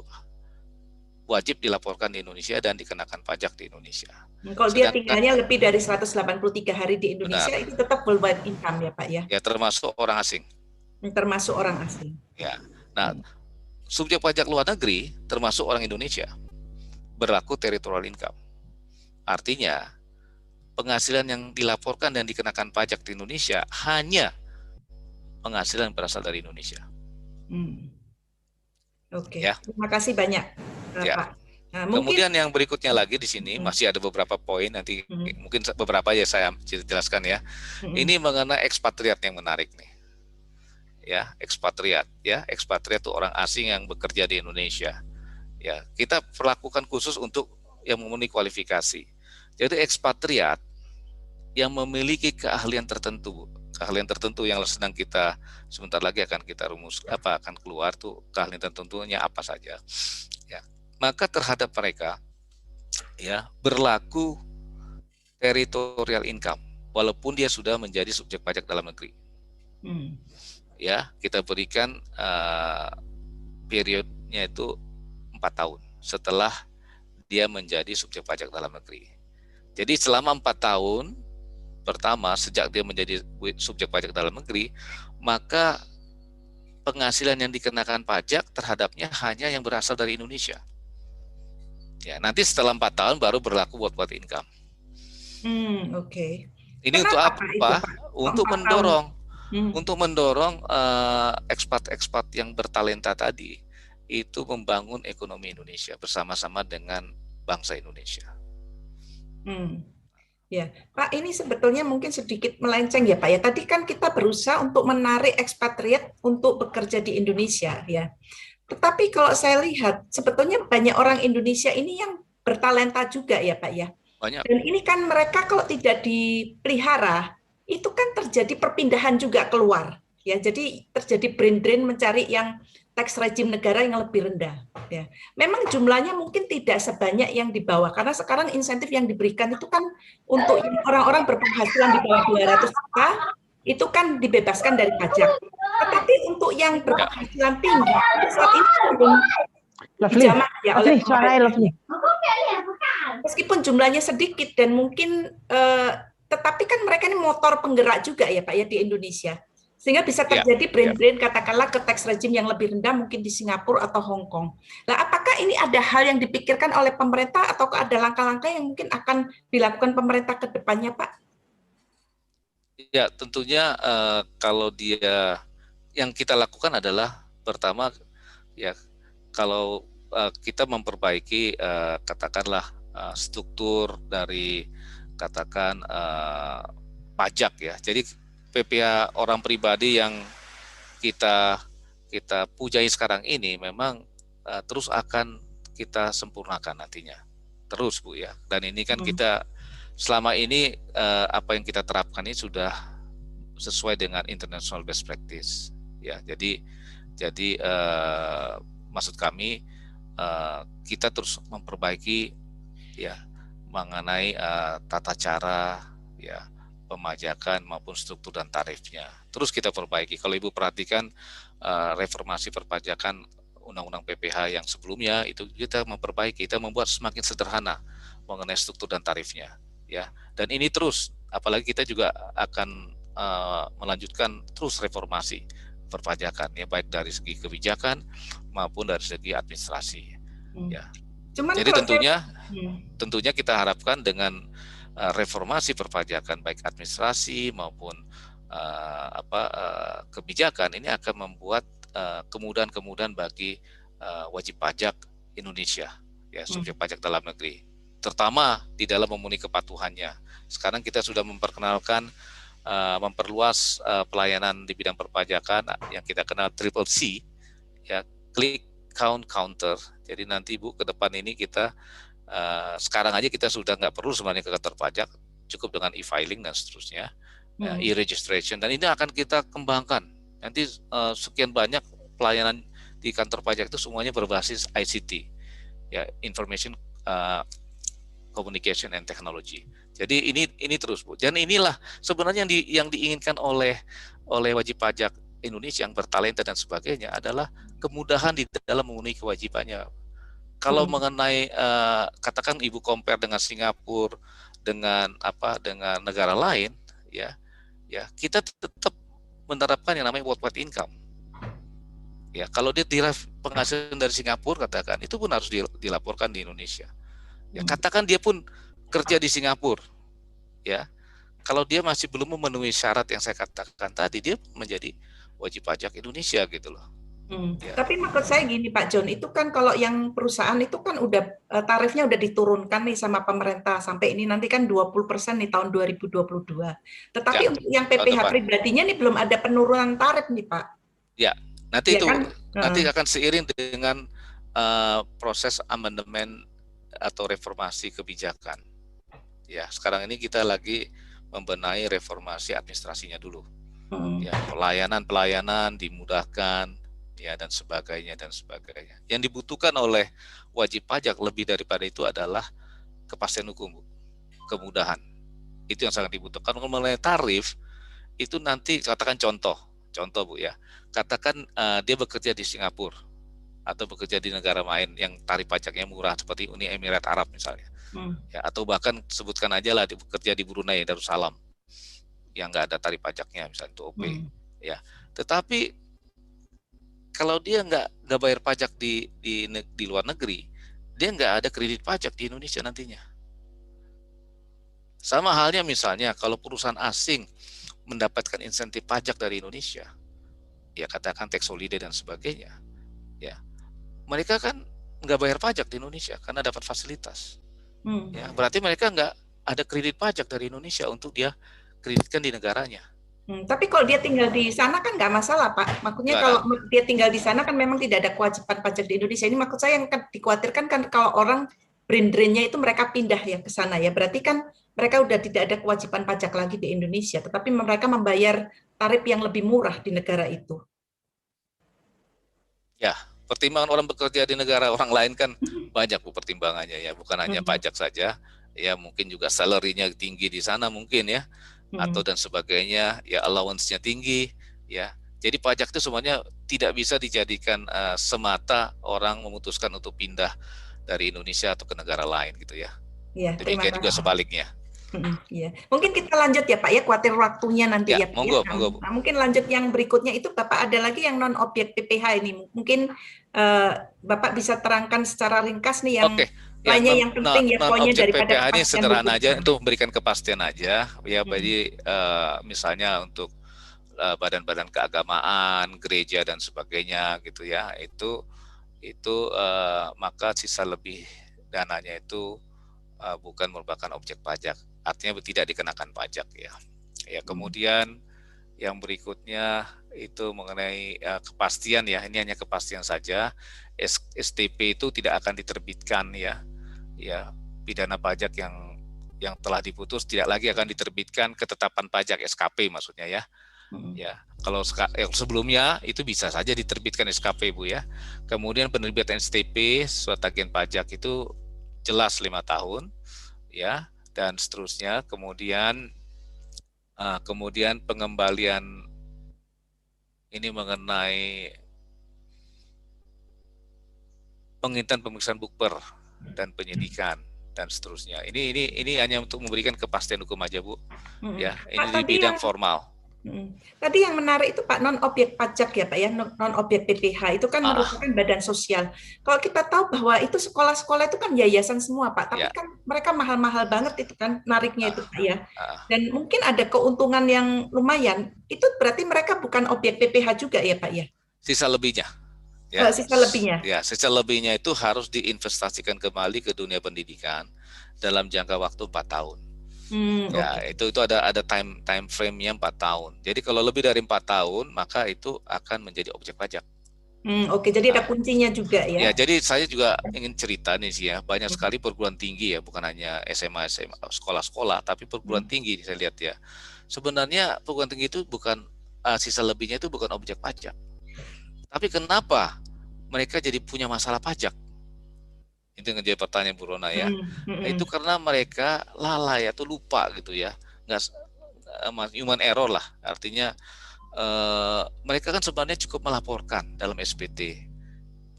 Speaker 3: wajib dilaporkan di Indonesia dan dikenakan pajak di Indonesia.
Speaker 2: Kalau dia tinggalnya lebih dari 183 hari di Indonesia,
Speaker 3: benar,
Speaker 2: itu tetap worldwide income ya Pak ya?
Speaker 3: Ya, termasuk orang asing.
Speaker 2: Termasuk orang asing.
Speaker 3: Ya. Nah, subjek pajak luar negeri termasuk orang Indonesia berlaku territorial income. Artinya penghasilan yang dilaporkan dan dikenakan pajak di Indonesia hanya penghasilan berasal dari Indonesia.
Speaker 2: Oke,
Speaker 3: ya.
Speaker 2: Terima kasih banyak,
Speaker 3: ya.
Speaker 2: Pak. Nah,
Speaker 3: kemudian yang berikutnya lagi di sini masih ada beberapa poin, nanti mungkin beberapa ya saya jelaskan ya. Ini mengenai ekspatriat yang menarik nih. Ya, ekspatriat itu orang asing yang bekerja di Indonesia. Ya, kita perlakukan khusus untuk yang memenuhi kualifikasi. Jadi ekspatriat yang memiliki keahlian tertentu yang sedang kita sebentar lagi akan kita akan keluar tuh keahlian tertentunya apa saja. Ya, maka terhadap mereka ya berlaku territorial income walaupun dia sudah menjadi subjek pajak dalam negeri. Ya, kita berikan periodnya itu 4 tahun setelah dia menjadi subjek pajak dalam negeri. Jadi selama 4 tahun pertama sejak dia menjadi subjek pajak dalam negeri, maka penghasilan yang dikenakan pajak terhadapnya hanya yang berasal dari Indonesia. Ya, nanti setelah 4 tahun baru berlaku worldwide income.
Speaker 2: Oke.
Speaker 3: Ini untuk apa? Untuk mendorong ekspat-ekspat yang bertalenta tadi itu membangun ekonomi Indonesia bersama-sama dengan bangsa Indonesia.
Speaker 2: Ya, Pak, ini sebetulnya mungkin sedikit melenceng ya, Pak ya. Tadi kan kita berusaha untuk menarik ekspatriat untuk bekerja di Indonesia, ya. Tetapi kalau saya lihat, sebetulnya banyak orang Indonesia ini yang bertalenta juga ya, Pak ya.
Speaker 3: Banyak.
Speaker 2: Dan ini kan mereka kalau tidak dipelihara, itu kan terjadi perpindahan juga keluar. Ya, jadi terjadi brain drain mencari yang tax regime negara yang lebih rendah. Ya, memang jumlahnya mungkin tidak sebanyak yang di bawah, karena sekarang insentif yang diberikan itu kan untuk orang-orang berpenghasilan di bawah 200 juta itu kan dibebaskan dari pajak. Tetapi untuk yang berpenghasilan tinggi saat ini belum dijamah ya oleh pemerintah. Meskipun jumlahnya sedikit dan mungkin, tetapi kan mereka ini motor penggerak juga ya Pak ya di Indonesia. Sehingga bisa terjadi brain drain katakanlah ke tax regime yang lebih rendah mungkin di Singapura atau Hong Kong. Nah, apakah ini ada hal yang dipikirkan oleh pemerintah atau ada langkah-langkah yang mungkin akan dilakukan pemerintah ke depannya, Pak?
Speaker 3: Ya, tentunya kalau dia yang kita lakukan adalah pertama ya kalau kita memperbaiki katakanlah struktur dari katakan pajak ya. Jadi PPh orang pribadi yang kita pujai sekarang ini memang terus akan kita sempurnakan nantinya terus Bu ya. Dan ini kan kita selama ini apa yang kita terapkan ini sudah sesuai dengan international best practice ya. Jadi maksud kami kita terus memperbaiki ya mengenai tata cara ya pemajakan maupun struktur dan tarifnya. Terus kita perbaiki. Kalau Ibu perhatikan reformasi perpajakan Undang-Undang PPh yang sebelumnya itu kita memperbaiki, kita membuat semakin sederhana mengenai struktur dan tarifnya, ya. Dan ini terus, apalagi kita juga akan melanjutkan terus reformasi perpajakan, ya baik dari segi kebijakan maupun dari segi administrasi, ya. Jadi tentunya kita harapkan dengan reformasi perpajakan baik administrasi maupun kebijakan ini akan membuat kemudahan-kemudahan bagi wajib pajak Indonesia ya subjek pajak dalam negeri terutama di dalam memenuhi kepatuhannya. Sekarang kita sudah memperkenalkan memperluas pelayanan di bidang perpajakan yang kita kenal Triple C ya, Click, Count, Counter. Jadi nanti Bu ke depan ini kita sekarang aja kita sudah nggak perlu sebenarnya ke kantor pajak, cukup dengan e-filing dan seterusnya, e-registration, dan ini akan kita kembangkan. Nanti sekian banyak pelayanan di kantor pajak itu semuanya berbasis ICT, ya Information Communication and Technology. Jadi ini terus Bu. Dan inilah sebenarnya yang diinginkan oleh wajib pajak Indonesia yang bertalenta dan sebagainya adalah kemudahan di dalam memenuhi kewajibannya. Kalau mengenai katakan Ibu compare dengan Singapura dengan negara lain ya kita tetap menerapkan yang namanya worldwide income. Ya, kalau dia penghasilan dari Singapura katakan itu pun harus dilaporkan di Indonesia. Ya, katakan dia pun kerja di Singapura. Ya. Kalau dia masih belum memenuhi syarat yang saya katakan tadi, dia menjadi wajib pajak Indonesia gitu loh.
Speaker 2: Ya. Tapi maksud saya gini Pak John, itu kan kalau yang perusahaan itu kan udah tarifnya udah diturunkan nih sama pemerintah sampai ini nanti kan 20% nih tahun 2022. Tetapi untuk yang PPh pribadinya nih belum ada penurunan tarif nih Pak.
Speaker 3: Ya, nanti
Speaker 2: ya
Speaker 3: itu
Speaker 2: kan?
Speaker 3: Nanti akan seiring dengan proses amandemen atau reformasi kebijakan. Ya, sekarang ini kita lagi membenahi reformasi administrasinya dulu. Ya, pelayanan dimudahkan. Ya dan sebagainya. Yang dibutuhkan oleh wajib pajak lebih daripada itu adalah kepastian hukum, Bu. Kemudahan. Itu yang sangat dibutuhkan. Kalau mengenai tarif itu nanti katakan contoh Bu ya. Katakan dia bekerja di Singapura atau bekerja di negara lain yang tarif pajaknya murah seperti Uni Emirat Arab misalnya. Ya atau bahkan sebutkan aja lah dia bekerja di Brunei Darussalam yang nggak ada tarif pajaknya misalnya itu OP. Ya. Tetapi kalau dia nggak bayar pajak di luar negeri, dia nggak ada kredit pajak di Indonesia nantinya. Sama halnya misalnya kalau perusahaan asing mendapatkan insentif pajak dari Indonesia, ya katakan tax holiday dan sebagainya, ya mereka kan nggak bayar pajak di Indonesia karena dapat fasilitas. Ya berarti mereka nggak ada kredit pajak dari Indonesia untuk dia kreditkan di negaranya.
Speaker 2: Tapi kalau dia tinggal di sana kan nggak masalah Pak. Maksudnya kalau dia tinggal di sana kan memang tidak ada kewajiban pajak di Indonesia. Ini maksud saya yang dikhawatirkan kan kalau orang brain drain-nya itu mereka pindah ya ke sana ya. Berarti kan mereka udah tidak ada kewajiban pajak lagi di Indonesia, tetapi mereka membayar tarif yang lebih murah di negara itu.
Speaker 3: Ya, pertimbangan orang bekerja di negara orang lain kan banyak Bu pertimbangannya ya, bukan hanya pajak saja, ya mungkin juga salary-nya tinggi di sana mungkin ya, atau dan sebagainya, ya allowance-nya tinggi, ya. Jadi pajak itu semuanya tidak bisa dijadikan semata orang memutuskan untuk pindah dari Indonesia atau ke negara lain gitu ya.
Speaker 2: Ya, terima
Speaker 3: Demikian juga
Speaker 2: kasih.
Speaker 3: sebaliknya.
Speaker 2: Iya. Mungkin kita lanjut ya Pak ya, khawatir waktunya nanti
Speaker 3: Ya,
Speaker 2: ya Pak ya.
Speaker 3: monggo, monggo Bu.
Speaker 2: Nah, mungkin lanjut yang berikutnya itu Bapak ada lagi yang non objek PPh ini. Mungkin Bapak bisa terangkan secara ringkas nih yang
Speaker 3: Oke, ya
Speaker 2: lainnya yang penting ya
Speaker 3: non
Speaker 2: poinnya
Speaker 3: objek
Speaker 2: daripada
Speaker 3: PPh ini
Speaker 2: kepastian
Speaker 3: sederhana
Speaker 2: hukum.
Speaker 3: aja untuk memberikan kepastian aja ya. Jadi misalnya untuk badan-badan keagamaan, gereja dan sebagainya gitu ya, itu maka sisa lebih dananya itu bukan merupakan objek pajak, artinya tidak dikenakan pajak ya. Ya kemudian yang berikutnya itu mengenai kepastian ya, ini hanya kepastian saja. STP itu tidak akan diterbitkan ya, pidana pajak yang telah diputus tidak lagi akan diterbitkan ketetapan pajak SKP maksudnya ya. Ya, kalau sebelumnya itu bisa saja diterbitkan SKP Bu ya. Kemudian penerbitan STP surat tagihan pajak itu jelas 5 tahun ya dan seterusnya. Kemudian pengembalian ini mengenai pengintian pemeriksaan bukper dan penyidikan dan seterusnya. Ini hanya untuk memberikan kepastian hukum aja Bu. Ya, ini di bidang formal.
Speaker 2: Tadi yang menarik itu Pak non objek pajak ya Pak ya, non objek PPh itu kan merupakan badan sosial. Kalau kita tahu bahwa itu sekolah-sekolah itu kan yayasan semua Pak, tapi kan mereka mahal-mahal banget itu kan nariknya itu Pak ya. Dan mungkin ada keuntungan yang lumayan. Itu berarti mereka bukan objek PPh juga ya Pak ya?
Speaker 3: Sisa lebihnya. Ya,
Speaker 2: sisa lebihnya.
Speaker 3: Ya, sisa lebihnya itu harus diinvestasikan kembali ke dunia pendidikan dalam jangka waktu 4 tahun. Ya, itu ada time frame-nya 4 tahun. Jadi kalau lebih dari 4 tahun, maka itu akan menjadi objek pajak.
Speaker 2: Oke, jadi ada kuncinya juga ya.
Speaker 3: Ya, jadi saya juga ingin cerita nih sih ya, banyak sekali perguruan tinggi ya, bukan hanya SMA, sekolah-sekolah, tapi perguruan tinggi saya lihat ya. Sebenarnya perguruan tinggi itu bukan sisa lebihnya itu bukan objek pajak. Tapi kenapa mereka jadi punya masalah pajak? Itu yang jadi pertanyaan Bu Rona ya. Itu karena mereka lalai atau lupa gitu ya. Nggak human error lah. Artinya mereka kan sebenarnya cukup melaporkan dalam SPT.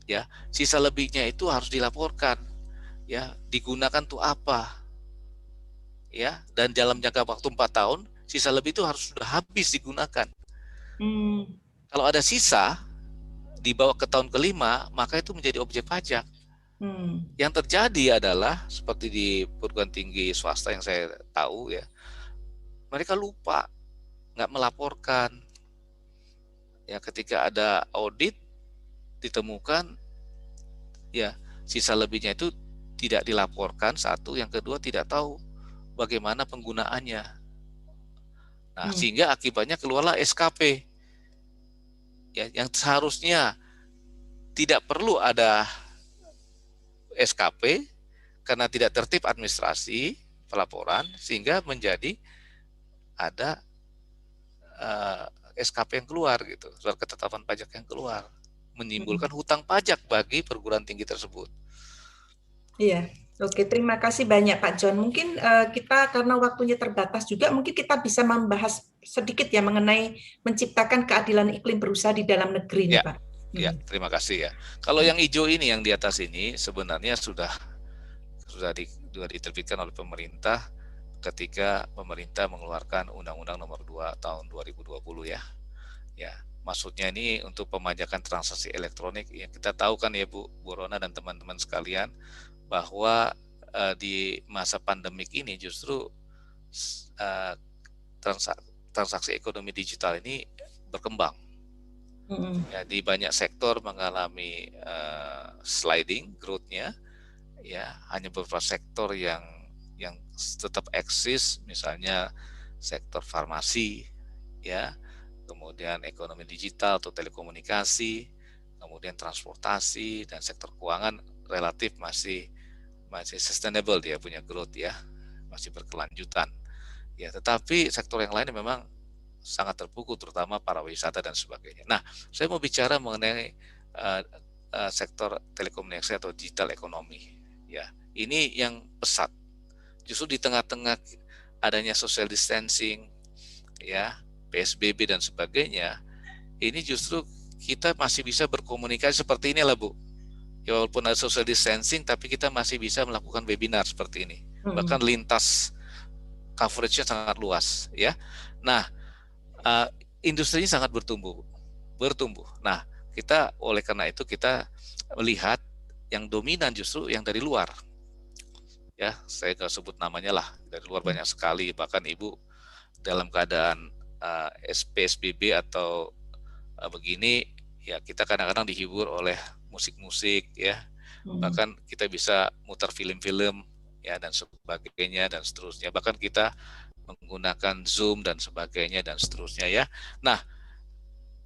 Speaker 3: Ya, sisa lebihnya itu harus dilaporkan. Ya, digunakan untuk apa? Ya, dan dalam jangka waktu 4 tahun, sisa lebih itu harus sudah habis digunakan. Kalau ada sisa dibawa ke tahun kelima, maka itu menjadi objek pajak. Yang terjadi adalah seperti di perguruan tinggi swasta yang saya tahu ya, mereka lupa, nggak melaporkan. Ya, ketika ada audit ditemukan, ya sisa lebihnya itu tidak dilaporkan. Satu, yang kedua tidak tahu bagaimana penggunaannya. Nah, sehingga akibatnya keluarlah SKP. Ya, yang seharusnya tidak perlu ada SKP karena tidak tertib administrasi pelaporan, sehingga menjadi ada SKP yang keluar gitu, surat ketetapan pajak yang keluar, menimbulkan hutang pajak bagi perguruan tinggi tersebut.
Speaker 2: Iya, oke, terima kasih banyak Pak John. Mungkin kita karena waktunya terbatas juga, mungkin kita bisa membahas sedikit ya mengenai menciptakan keadilan iklim berusaha di dalam negeri nih Pak.
Speaker 3: Ya, terima kasih ya. Kalau yang hijau ini, yang di atas ini sebenarnya sudah diterbitkan oleh pemerintah ketika pemerintah mengeluarkan Undang-Undang Nomor 2 Tahun 2020 ya. Ya, maksudnya ini untuk pemajakan transaksi elektronik. Yang kita tahu kan ya Bu Rona dan teman-teman sekalian bahwa di masa pandemik ini justru transaksi ekonomi digital ini berkembang. Ya, di banyak sektor mengalami sliding growth-nya, ya hanya beberapa sektor yang tetap eksis, misalnya sektor farmasi, ya, kemudian ekonomi digital atau telekomunikasi, kemudian transportasi dan sektor keuangan relatif masih sustainable, dia punya growth ya. masih berkelanjutan. Ya, tetapi sektor yang lain memang sangat terpukul, terutama para wisata dan sebagainya. Nah, saya mau bicara mengenai sektor telekomunikasi atau digital ekonomi. Ya, ini yang pesat. Justru di tengah-tengah adanya social distancing, ya, PSBB dan sebagainya, ini justru kita masih bisa berkomunikasi seperti ini lah, Bu. Ya, walaupun ada social distancing, tapi kita masih bisa melakukan webinar seperti ini. Bahkan lintas coverage-nya sangat luas, ya. Nah, industrinya sangat bertumbuh. Nah, kita oleh karena itu kita melihat yang dominan justru yang dari luar. Ya, saya nggak sebut namanya lah, dari luar banyak sekali. Bahkan Ibu dalam keadaan PSBB atau begini, ya kita kadang-kadang dihibur oleh musik-musik, ya. Bahkan kita bisa mutar film-film, ya, dan sebagainya dan seterusnya. Bahkan kita menggunakan Zoom dan sebagainya dan seterusnya, ya. Nah,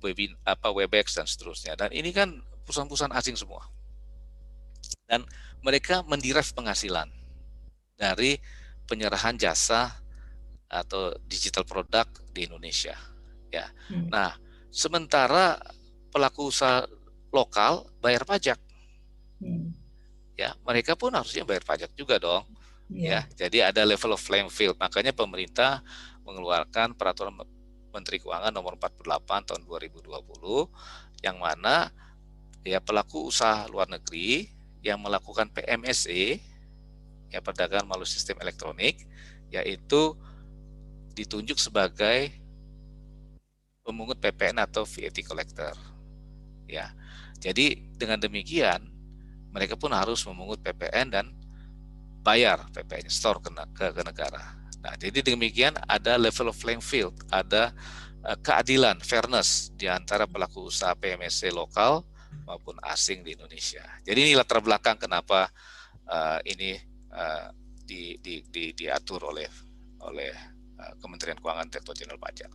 Speaker 3: Webex dan seterusnya. Dan ini kan perusahaan-perusahaan asing semua. Dan mereka menderive penghasilan dari penyerahan jasa atau digital produk di Indonesia, ya. Nah, sementara pelaku usaha lokal bayar pajak. Ya, mereka pun harusnya bayar pajak juga dong. Ya, jadi ada level of playing field. Makanya pemerintah mengeluarkan peraturan Menteri Keuangan nomor 48 tahun 2020 yang mana ya pelaku usaha luar negeri yang melakukan PMSE, ya, perdagangan melalui sistem elektronik, yaitu ditunjuk sebagai pemungut PPN atau VAT collector. Ya. Jadi dengan demikian mereka pun harus memungut PPN dan bayar PPN store ke negara. Nah, jadi demikian ada level of playing field, ada keadilan, fairness di antara pelaku usaha PMSC lokal maupun asing di Indonesia. Jadi ini latar belakang kenapa ini diatur oleh Kementerian Keuangan Direktorat Jenderal Pajak.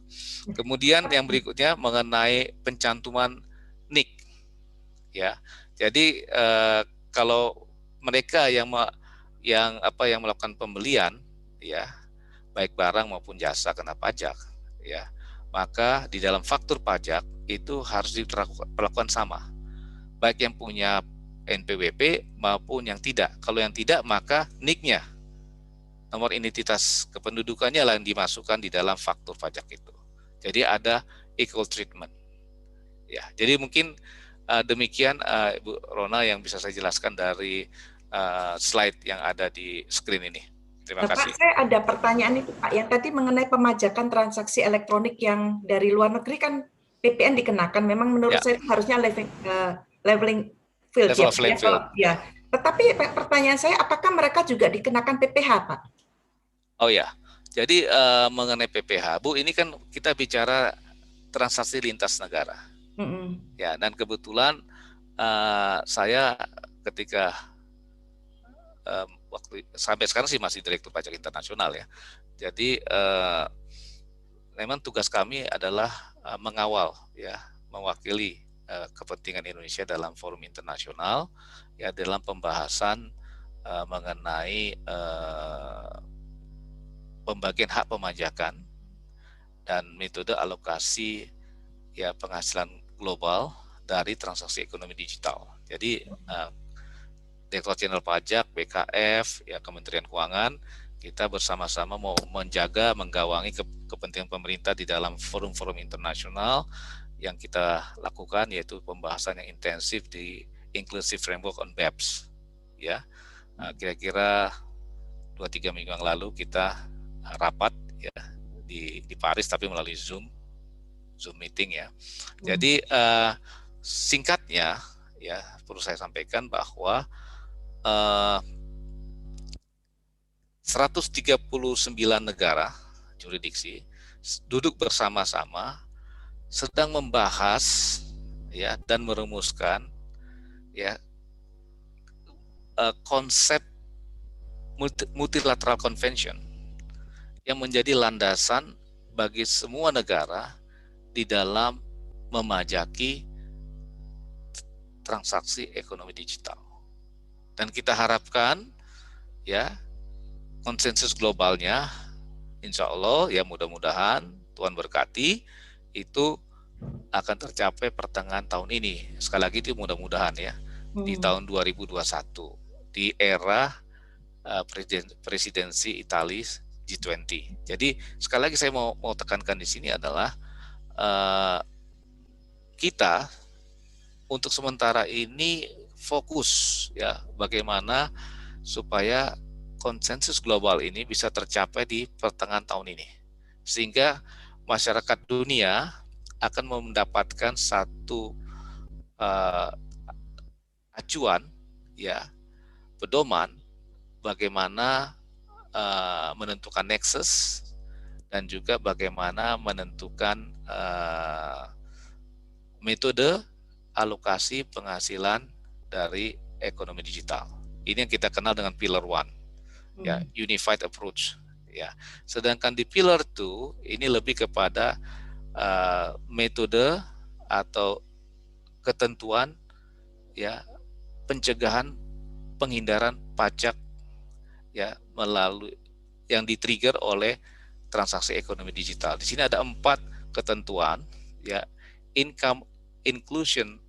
Speaker 3: Kemudian yang berikutnya mengenai pencantuman NIK, ya. Jadi kalau mereka yang melakukan pembelian, ya, baik barang maupun jasa kena pajak, ya, maka di dalam faktur pajak itu harus diperlakukan sama, baik yang punya NPWP maupun yang tidak. Kalau yang tidak, maka NIK-nya, nomor identitas kependudukannya lah yang dimasukkan di dalam faktur pajak itu. Jadi ada equal treatment. Ya, jadi mungkin demikian Ibu Rona yang bisa saya jelaskan dari slide yang ada di screen ini. Terima kasih.
Speaker 2: Pak, saya ada pertanyaan itu Pak, yang tadi mengenai pemajakan transaksi elektronik yang dari luar negeri kan PPN dikenakan. Memang menurut saya harusnya leveling field, ya. Tetapi pertanyaan saya, apakah mereka juga dikenakan PPh, Pak?
Speaker 3: Oh ya, jadi mengenai PPh, Bu, ini kan kita bicara transaksi lintas negara. Ya, dan kebetulan saya ketika sampai sekarang sih masih Direktur Pajak Internasional, ya. Jadi memang tugas kami adalah mengawal, ya, mewakili kepentingan Indonesia dalam forum internasional, ya, dalam pembahasan mengenai pembagian hak pemajakan dan metode alokasi, ya, penghasilan global dari transaksi ekonomi digital. Jadi Direktorat Jenderal Pajak, BKF, ya, Kementerian Keuangan, kita bersama-sama mau menjaga, menggawangi kepentingan pemerintah di dalam forum-forum internasional yang kita lakukan, yaitu pembahasan yang intensif di Inclusive Framework on BEPS. Ya, kira-kira 2-3 minggu yang lalu kita rapat, ya, di Paris, tapi melalui Zoom meeting, ya. Jadi singkatnya, ya, perlu saya sampaikan bahwa 139 negara jurisdiksi duduk bersama-sama sedang membahas, ya, dan merumuskan, ya, konsep multilateral convention yang menjadi landasan bagi semua negara di dalam memajaki transaksi ekonomi digital. Dan kita harapkan, ya, konsensus globalnya, insya Allah ya mudah-mudahan Tuhan berkati itu akan tercapai pertengahan tahun ini. Sekali lagi itu mudah-mudahan ya, di tahun 2021 di era presidensi Italia G20. Jadi sekali lagi saya mau tekankan di sini adalah kita untuk sementara ini fokus ya bagaimana supaya konsensus global ini bisa tercapai di pertengahan tahun ini, sehingga masyarakat dunia akan mendapatkan satu acuan ya, pedoman bagaimana menentukan nexus dan juga bagaimana menentukan metode alokasi penghasilan dari ekonomi digital. Ini yang kita kenal dengan Pillar 1, ya, Unified Approach. Ya, sedangkan di Pillar 2 ini lebih kepada metode atau ketentuan, ya, pencegahan penghindaran pajak, ya, melalui yang di-trigger oleh transaksi ekonomi digital. Di sini ada 4 ketentuan, ya, income inclusion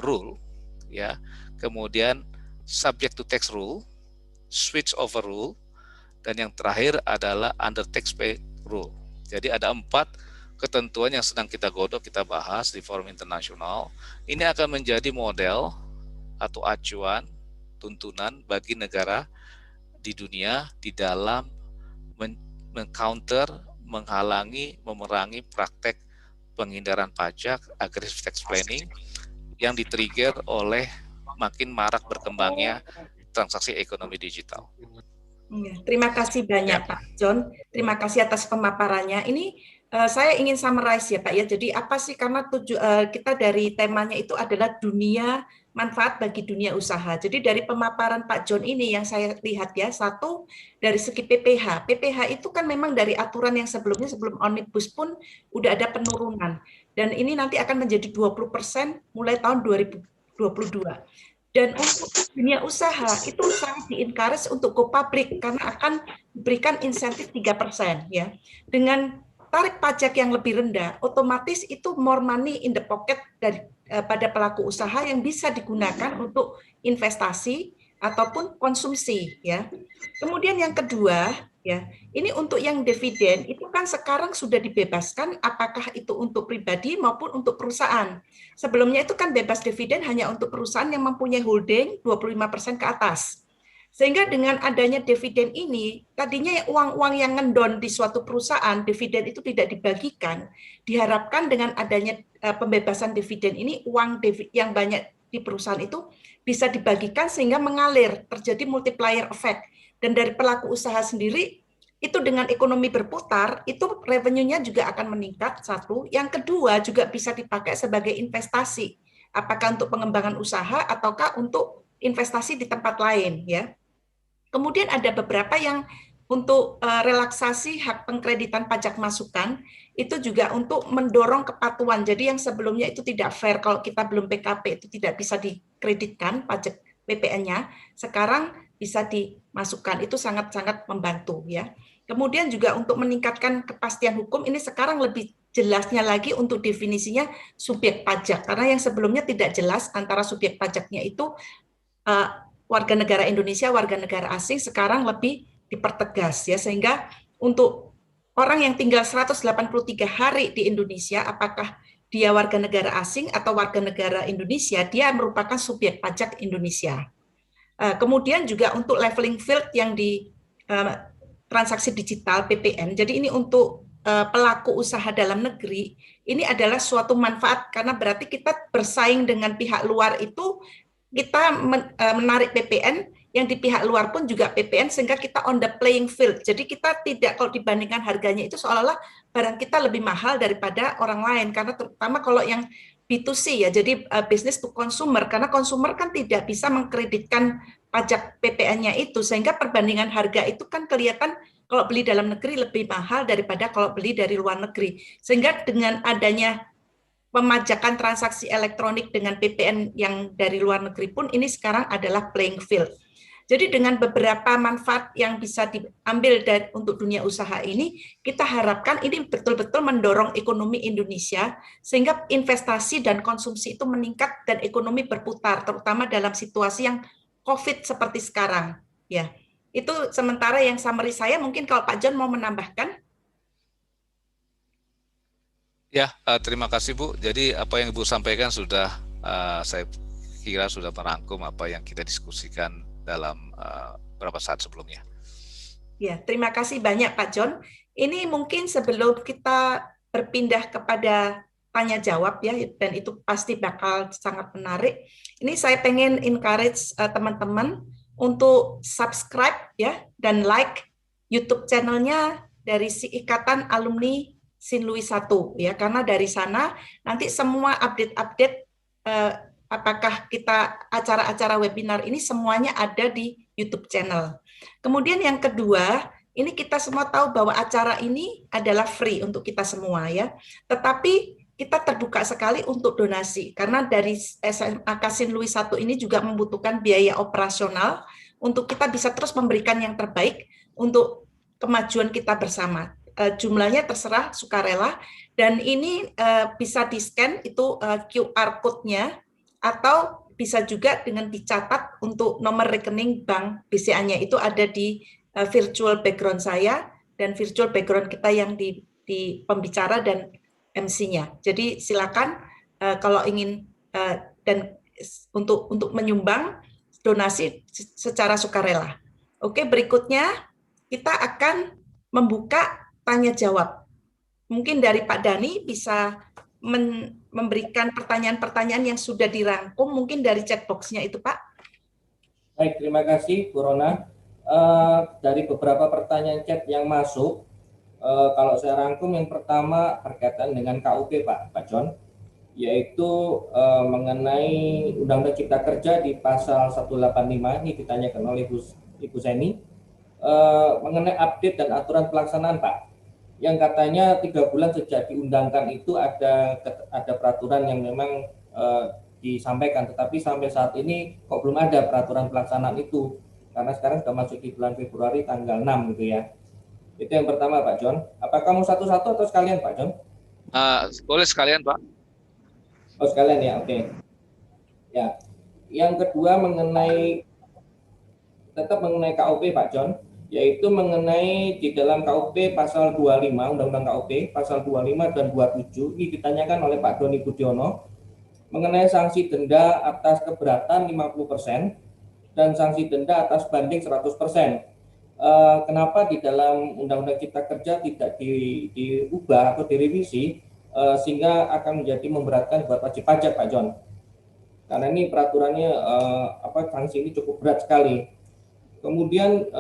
Speaker 3: rule, ya, kemudian subject to tax rule, switch over rule, dan yang terakhir adalah under tax pay rule. Jadi ada 4 ketentuan yang sedang kita godok, kita bahas di forum internasional. Ini akan menjadi model atau acuan tuntunan bagi negara di dunia di dalam mengcounter, menghalangi, memerangi praktek penghindaran pajak, aggressive tax planning yang di-trigger oleh makin marak berkembangnya transaksi ekonomi digital.
Speaker 2: Terima kasih banyak Pak John. Terima kasih atas pemaparannya. Ini saya ingin summarize ya Pak ya. Jadi apa sih, karena kita dari temanya itu adalah dunia manfaat bagi dunia usaha. Jadi dari pemaparan Pak John ini yang saya lihat ya, satu dari segi PPH. PPH itu kan memang dari aturan yang sebelumnya, sebelum Omnibus pun udah ada penurunan. Dan ini nanti akan menjadi 20% mulai tahun 2022. Dan untuk dunia usaha itu sangat di-encourage untuk go public karena akan diberikan insentif 3% ya. Dengan tarif pajak yang lebih rendah, otomatis itu more money in the pocket dari pada pelaku usaha yang bisa digunakan untuk investasi ataupun konsumsi ya. Kemudian yang kedua ya, ini untuk yang dividen itu kan sekarang sudah dibebaskan apakah itu untuk pribadi maupun untuk perusahaan. Sebelumnya itu kan bebas dividen hanya untuk perusahaan yang mempunyai holding 25% ke atas. Sehingga dengan adanya dividen ini, tadinya uang-uang yang ngendon di suatu perusahaan, dividen itu tidak dibagikan. Diharapkan dengan adanya pembebasan dividen ini, uang yang banyak di perusahaan itu bisa dibagikan sehingga mengalir, terjadi multiplier effect. Dan dari pelaku usaha sendiri, itu dengan ekonomi berputar, itu revenue-nya juga akan meningkat, satu. Yang kedua, juga bisa dipakai sebagai investasi. Apakah untuk pengembangan usaha, ataukah untuk investasi di tempat lain, ya. Kemudian ada beberapa yang untuk relaksasi hak pengkreditan pajak masukan, itu juga untuk mendorong kepatuhan. Jadi yang sebelumnya itu tidak fair, kalau kita belum PKP itu tidak bisa dikreditkan pajak PPN-nya, sekarang bisa dimasukkan. Itu sangat-sangat membantu ya. Kemudian juga untuk meningkatkan kepastian hukum, ini sekarang lebih jelasnya lagi untuk definisinya subjek pajak, karena yang sebelumnya tidak jelas antara subjek pajaknya itu warga negara Indonesia, warga negara asing, sekarang lebih dipertegas ya, sehingga untuk orang yang tinggal 183 hari di Indonesia, apakah dia warga negara asing atau warga negara Indonesia, dia merupakan subjek pajak Indonesia. Kemudian juga untuk leveling field yang di transaksi digital PPN, jadi ini untuk pelaku usaha dalam negeri, ini adalah suatu manfaat karena berarti kita bersaing dengan pihak luar itu, kita menarik PPN yang di pihak luar pun juga PPN, sehingga kita on the playing field. Jadi kita tidak, kalau dibandingkan harganya itu seolah-olah barang kita lebih mahal daripada orang lain, karena terutama kalau yang B2C ya, jadi business to consumer, karena consumer kan tidak bisa mengkreditkan pajak PPN-nya itu, sehingga perbandingan harga itu kan kelihatan kalau beli dalam negeri lebih mahal daripada kalau beli dari luar negeri. Sehingga dengan adanya pemajakan transaksi elektronik dengan PPN yang dari luar negeri pun ini sekarang adalah playing field. Jadi dengan beberapa manfaat yang bisa diambil untuk dunia usaha ini, kita harapkan ini betul-betul mendorong ekonomi Indonesia sehingga investasi dan konsumsi itu meningkat dan ekonomi berputar, terutama dalam situasi yang COVID seperti sekarang. Ya, itu sementara yang summary saya. Mungkin kalau Pak John mau menambahkan.
Speaker 3: Ya, terima kasih Bu. Jadi apa yang Ibu sampaikan sudah saya kira sudah merangkum apa yang kita diskusikan dalam beberapa saat sebelumnya.
Speaker 2: Ya, terima kasih banyak Pak John. Ini mungkin sebelum kita berpindah kepada tanya jawab ya, dan itu pasti bakal sangat menarik. Ini saya pengen encourage teman-teman untuk subscribe ya dan like YouTube channelnya dari Ikatan Alumni Sin Louis 1 ya, karena dari sana nanti semua update-update apakah kita acara-acara webinar ini semuanya ada di YouTube channel. Kemudian yang kedua, ini kita semua tahu bahwa acara ini adalah free untuk kita semua ya. Tetapi kita terbuka sekali untuk donasi karena dari SMA Sin Louis 1 ini juga membutuhkan biaya operasional untuk kita bisa terus memberikan yang terbaik untuk kemajuan kita bersama. Jumlahnya terserah sukarela dan ini bisa di-scan itu QR code-nya atau bisa juga dengan dicatat untuk nomor rekening bank BCA-nya itu ada di virtual background saya dan virtual background kita yang di pembicara dan MC-nya. Jadi silakan kalau ingin dan untuk menyumbang donasi secara sukarela. Oke, berikutnya kita akan membuka tanya jawab. Mungkin dari Pak Dhani bisa memberikan pertanyaan-pertanyaan yang sudah dirangkum mungkin dari chat box-nya itu, Pak.
Speaker 1: Baik, terima kasih Bu Rona. Dari beberapa pertanyaan chat yang masuk, kalau saya rangkum yang pertama berkaitan dengan KUP Pak John, yaitu mengenai Undang-Undang Cipta Kerja di pasal 185, ini ditanyakan oleh Ibu Seni, mengenai update dan aturan pelaksanaan Pak. Yang katanya 3 bulan sejak diundangkan itu ada peraturan yang memang disampaikan, tetapi sampai saat ini kok belum ada peraturan pelaksanaan itu, karena sekarang sudah masuk di bulan Februari tanggal 6 gitu ya. Itu yang pertama Pak John. Apakah mau satu-satu atau sekalian Pak John?
Speaker 3: Boleh sekalian Pak.
Speaker 1: Oh sekalian ya, oke. Ya, yang kedua tetap mengenai KUP Pak John, yaitu mengenai di dalam KUP pasal 25, Undang-Undang KUP pasal 25 dan 27, ini ditanyakan oleh Pak Doni Budiono mengenai sanksi denda atas keberatan 50% dan sanksi denda atas banding 100%. Kenapa di dalam Undang-Undang Cipta Kerja tidak diubah atau direvisi sehingga akan menjadi memberatkan buat wajib pajak Pak John? Karena ini peraturannya sanksi ini cukup berat sekali. Kemudian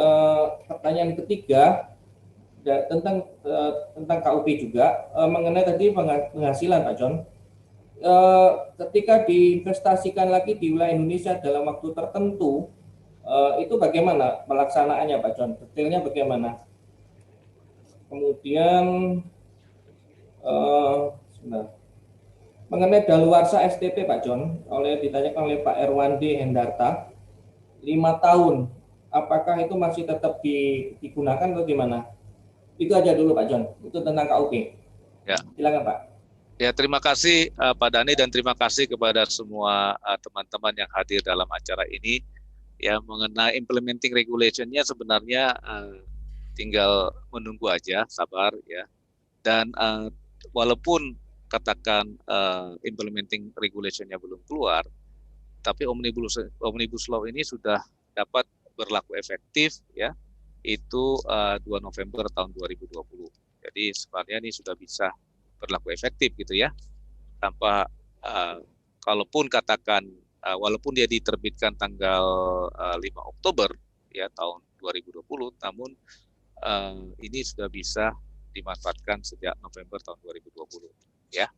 Speaker 1: pertanyaan ketiga tentang KUP juga mengenai tadi penghasilan Pak John. Ketika diinvestasikan lagi di wilayah Indonesia dalam waktu tertentu, itu bagaimana pelaksanaannya Pak John? Detailnya bagaimana? Kemudian mengenai daluarsa STP Pak John, ditanyakan oleh Pak Erwandi Hendarta, 5 tahun. Apakah itu masih tetap digunakan atau gimana? Itu aja dulu Pak John, itu tentang KUP.
Speaker 3: Ya.
Speaker 1: Silakan Pak.
Speaker 3: Ya, terima kasih Pak Dhani dan terima kasih kepada semua teman-teman yang hadir dalam acara ini. Ya, mengenai implementing regulation-nya sebenarnya tinggal menunggu aja, sabar ya. Dan walaupun katakan implementing regulation-nya belum keluar, tapi Omnibus Law ini sudah dapat berlaku efektif ya, itu 2 November tahun 2020. Jadi sebenarnya ini sudah bisa berlaku efektif gitu ya, tanpa kalaupun katakan walaupun dia diterbitkan tanggal 5 Oktober ya tahun 2020, namun ini sudah bisa dimanfaatkan sejak November tahun 2020 ya.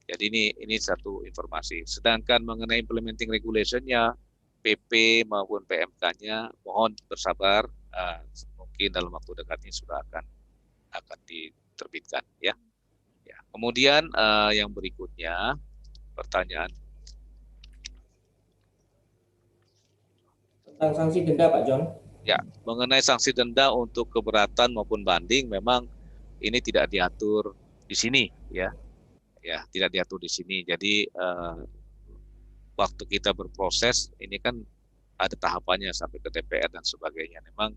Speaker 3: Jadi ini satu informasi. Sedangkan mengenai implementing regulation-nya, PP maupun PMK-nya, mohon bersabar, mungkin dalam waktu dekat ini sudah akan diterbitkan ya. Kemudian yang berikutnya pertanyaan
Speaker 1: sanksi denda Pak John.
Speaker 3: Ya, mengenai sanksi denda untuk keberatan maupun banding memang ini tidak diatur di sini ya. Ya, tidak diatur di sini. Jadi waktu kita berproses ini kan ada tahapannya sampai ke DPR dan sebagainya. Memang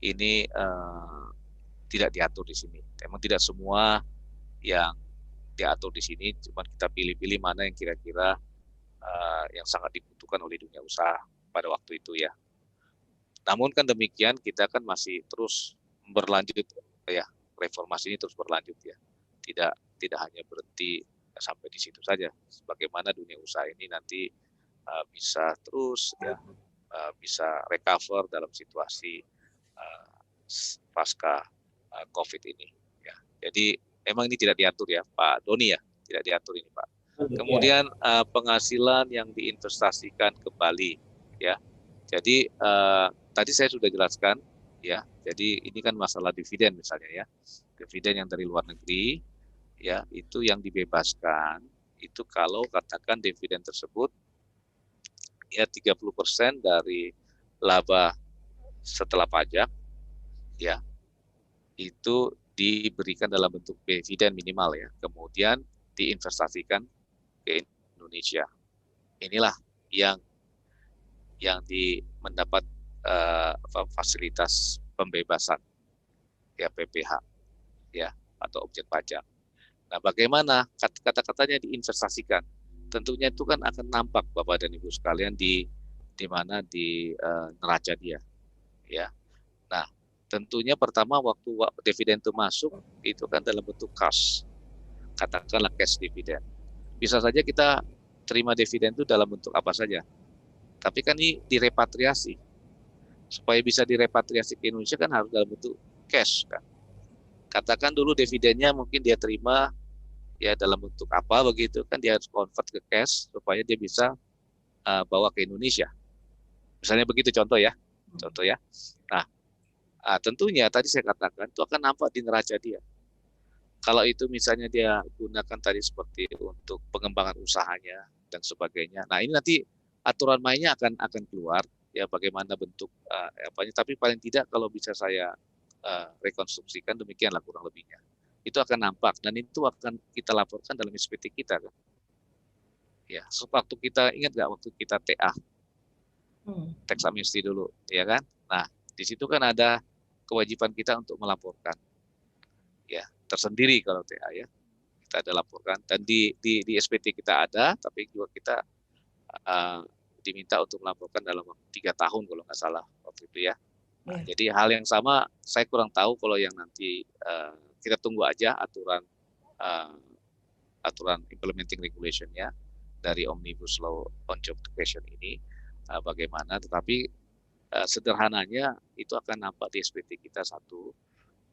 Speaker 3: ini tidak diatur di sini. Memang tidak semua yang diatur di sini, cuma kita pilih-pilih mana yang kira-kira yang sangat dibutuhkan oleh dunia usaha pada waktu itu ya. Namun kan demikian kita kan masih terus berlanjut ya, reformasi ini terus berlanjut ya. Tidak hanya berhenti sampai di situ saja. Bagaimana dunia usaha ini nanti bisa terus ya bisa recover dalam situasi pasca COVID ini ya. Jadi emang ini tidak diatur ya Pak Doni ya, tidak diatur ini Pak. Kemudian penghasilan yang diinvestasikan kembali ya. Jadi tadi saya sudah jelaskan ya. Jadi ini kan masalah dividen misalnya ya. Dividen yang dari luar negeri ya, itu yang dibebaskan itu kalau katakan dividen tersebut ya 30% dari laba setelah pajak ya. Itu diberikan dalam bentuk dividen minimal ya. Kemudian diinvestasikan ke Indonesia. Inilah yang mendapat fasilitas pembebasan ya PPH ya atau objek pajak. Nah, bagaimana kata-katanya diinvestasikan? Tentunya itu kan akan nampak Bapak dan Ibu sekalian di mana di neraca dia ya. Nah, tentunya pertama waktu dividen itu masuk itu kan dalam bentuk cash. Katakanlah cash dividen. Bisa saja kita terima dividen itu dalam bentuk apa saja. Tapi kan ini direpatriasi. Supaya bisa direpatriasi ke Indonesia kan harus dalam bentuk cash kan. Katakan dulu dividennya mungkin dia terima ya dalam bentuk apa begitu kan, dia harus convert ke cash supaya dia bisa bawa ke Indonesia. Misalnya begitu contoh ya. Nah, tentunya tadi saya katakan itu akan nampak di neraca dia. Kalau itu misalnya dia gunakan tadi seperti untuk pengembangan usahanya dan sebagainya. Nah, ini nanti aturan mainnya akan keluar ya, bagaimana bentuk apanya, tapi paling tidak kalau bisa saya rekonstruksikan demikianlah kurang lebihnya. Itu akan nampak dan itu akan kita laporkan dalam SPT kita kan. Ya, waktu kita ingat nggak waktu kita TA tax amnesty dulu ya kan. Nah, di situ kan ada kewajiban kita untuk melaporkan ya tersendiri kalau TA ya, kita ada laporkan dan di SPT kita ada, tapi juga kita diminta untuk melaporkan dalam waktu 3 tahun kalau nggak salah waktu itu ya. Nah, jadi hal yang sama saya kurang tahu kalau yang nanti kita tunggu aja aturan implementing regulation ya dari Omnibus Law on Job Creation ini bagaimana, tetapi sederhananya itu akan nampak di SPT kita satu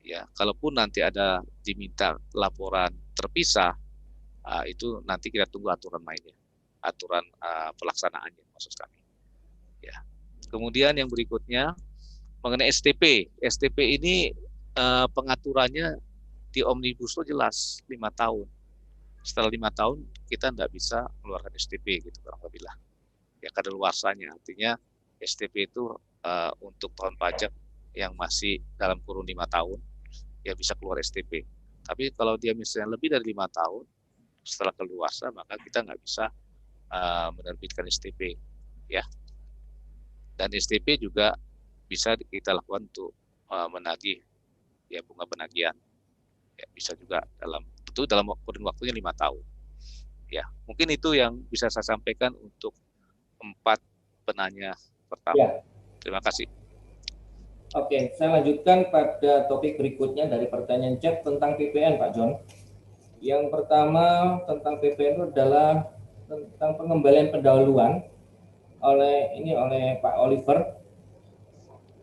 Speaker 3: ya. Kalaupun nanti ada diminta laporan terpisah itu nanti kita tunggu aturan mainnya, aturan pelaksanaannya maksud kami ya. Kemudian yang berikutnya mengenai STP ini pengaturannya di Omnibus Law jelas 5 tahun. Setelah 5 tahun kita tidak bisa mengeluarkan STP gitu kurang lebih lah. Ya kadaluarsanya, artinya STP itu untuk tahun pajak yang masih dalam kurun 5 tahun ya bisa keluar STP. Tapi kalau dia misalnya lebih dari 5 tahun setelah keluarsa maka kita nggak bisa menerbitkan STP ya. Dan STP juga bisa kita lakukan untuk menagih ya bunga penagihan. Ya, bisa juga dalam kurun waktunya 5 tahun. Ya, mungkin itu yang bisa saya sampaikan untuk 4 penanya pertama. Ya. Terima kasih.
Speaker 1: Oke, saya lanjutkan pada topik berikutnya dari pertanyaan chat tentang PPN, Pak John. Yang pertama tentang PPN itu adalah tentang pengembalian pendahuluan oleh Pak Oliver.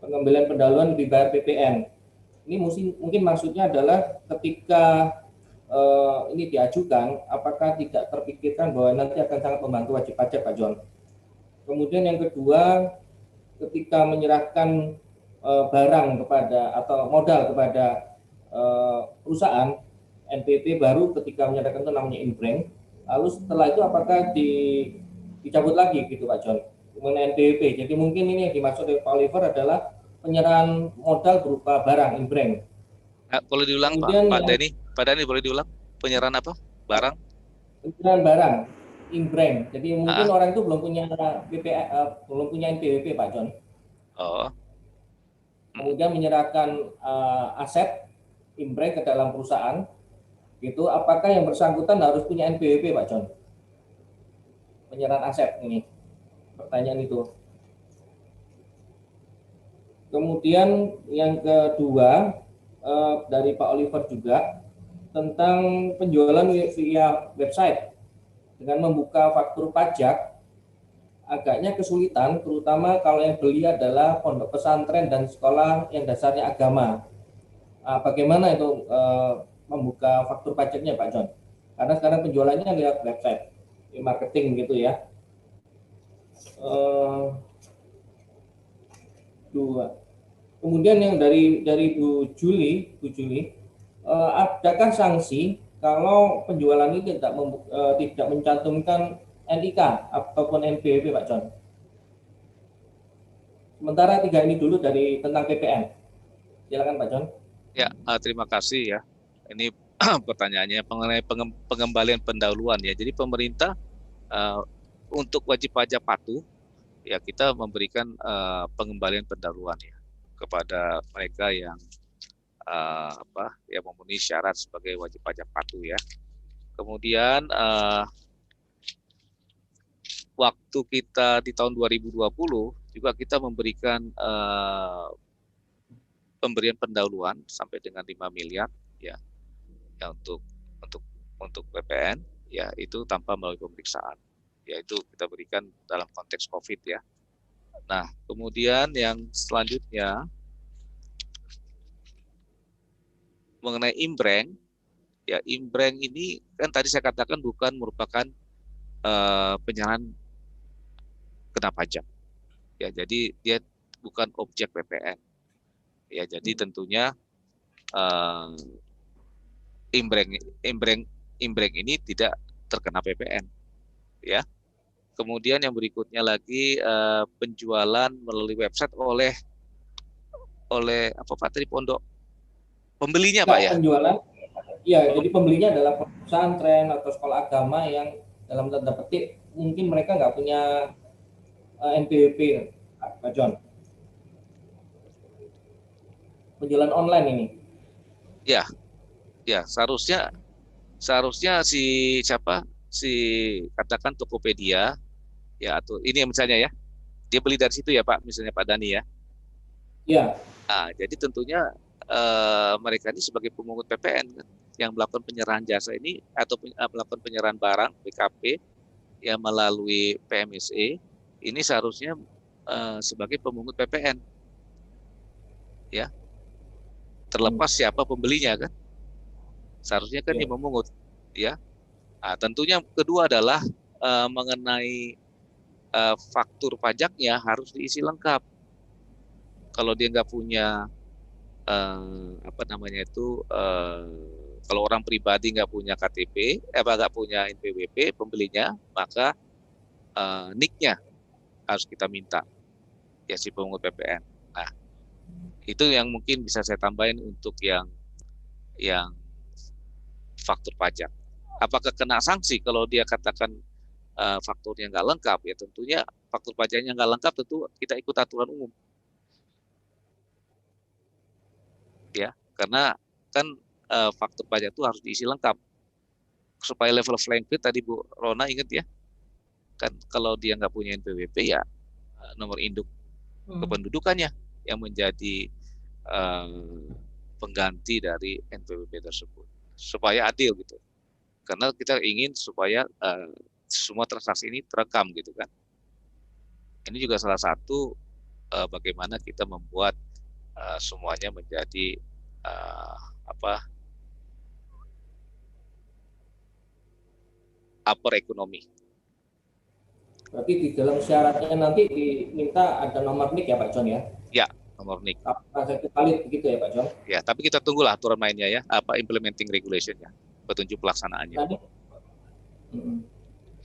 Speaker 1: Pengembalian pendahuluan dibayar PPN. Ini mungkin maksudnya adalah ketika ini diajukan, apakah tidak terpikirkan bahwa nanti akan sangat membantu wajib pajak, Pak John. Kemudian yang kedua, ketika menyerahkan barang kepada atau modal kepada perusahaan, NPWP baru ketika menyerahkan itu namanya in-bank. Lalu setelah itu apakah dicabut lagi gitu Pak John? mengenai NPWP. Jadi mungkin ini yang dimaksud oleh Pak Oliver adalah penyerahan modal berupa barang inbreng.
Speaker 3: Boleh diulang
Speaker 1: Kemudian
Speaker 3: Pak Dani? Pak Dani boleh diulang? Penyerahan apa? Barang?
Speaker 1: penyerahan barang inbreng. Jadi mungkin
Speaker 3: Ah,
Speaker 1: orang itu belum punya belum punya NPWP, Pak John.
Speaker 3: oh,
Speaker 1: Kemudian menyerahkan aset inbreng ke dalam perusahaan, gitu. Apakah yang bersangkutan harus punya NPWP, Pak John? Penyerahan aset ini, pertanyaan itu. Kemudian yang kedua dari Pak Oliver juga tentang penjualan via website dengan membuka faktur pajak agaknya kesulitan, terutama kalau yang beli adalah pondok pesantren dan sekolah yang dasarnya agama. Bagaimana itu membuka faktur pajaknya, Pak John? Karena sekarang penjualannya lewat website, marketing gitu ya. Dua. Kemudian yang dari Bu Juli, adakah sanksi kalau penjualan ini tidak mencantumkan NIK ataupun NPWP, Pak John? Sementara tiga ini dulu dari tentang PPN. Silakan Pak John.
Speaker 3: ya, terima kasih ya. Ini pertanyaannya mengenai pengembalian pendahuluan ya. Jadi pemerintah untuk wajib pajak patuh ya kita memberikan pengembalian pendahuluan ya kepada mereka yang yang memenuhi syarat sebagai wajib pajak patuh ya. Kemudian waktu kita di tahun 2020 juga kita memberikan pemberian pendahuluan sampai dengan 5 miliar ya untuk PPN ya itu tanpa melalui pemeriksaan. Ya itu kita berikan dalam konteks COVID ya. Nah, kemudian yang selanjutnya mengenai imbreng, ya imbreng ini kan tadi saya katakan bukan merupakan penyerahan kena pajak. Ya, jadi dia bukan objek PPN. Ya, jadi tentunya imbreng ini tidak terkena PPN. Ya. Kemudian yang berikutnya lagi penjualan melalui website oleh apa Pak tadi pondok pembelinya Pak ya?
Speaker 1: Penjualan, ya jadi pembelinya adalah pesantren atau sekolah agama yang dalam tanda petik mungkin mereka nggak punya NPWP, Pak John. Penjualan online ini.
Speaker 3: Ya, ya seharusnya si katakan Tokopedia ya atau ini yang misalnya ya dia beli dari situ ya Pak misalnya Pak Dani ya.
Speaker 1: Ya.
Speaker 3: Nah, jadi tentunya mereka ini sebagai pemungut PPN kan, yang melakukan penyerahan jasa ini atau melakukan penyerahan barang BKP yang melalui PMSE ini seharusnya sebagai pemungut PPN ya terlepas siapa pembelinya kan seharusnya kan dia memungut ya. Nah, tentunya kedua adalah mengenai faktur pajaknya harus diisi lengkap. Kalau dia nggak punya kalau orang pribadi nggak punya KTP, nggak punya NPWP pembelinya, maka NIK-nya harus kita minta ya si pemungut PPN. Nah, itu yang mungkin bisa saya tambahin untuk yang faktur pajak. Apakah kena sanksi kalau dia katakan fakturnya nggak lengkap? Ya tentunya faktur pajaknya nggak lengkap tentu kita ikut aturan umum. Ya, karena kan faktur pajak itu harus diisi lengkap supaya level playing field tadi Bu Rona ingat ya kan kalau dia nggak punya NPWP ya nomor induk kependudukannya yang menjadi pengganti dari NPWP tersebut supaya adil gitu karena kita ingin supaya semua transaksi ini terekam gitu kan ini juga salah satu bagaimana kita membuat semuanya menjadi upper ekonomi.
Speaker 1: Berarti di dalam syaratnya nanti diminta ada nomor NIK ya Pak John ya?
Speaker 3: Ya, nomor NIK.
Speaker 1: Satu kali begitu ya Pak John?
Speaker 3: Ya, tapi kita tunggulah aturan mainnya ya, implementing regulation-nya, petunjuk pelaksanaannya.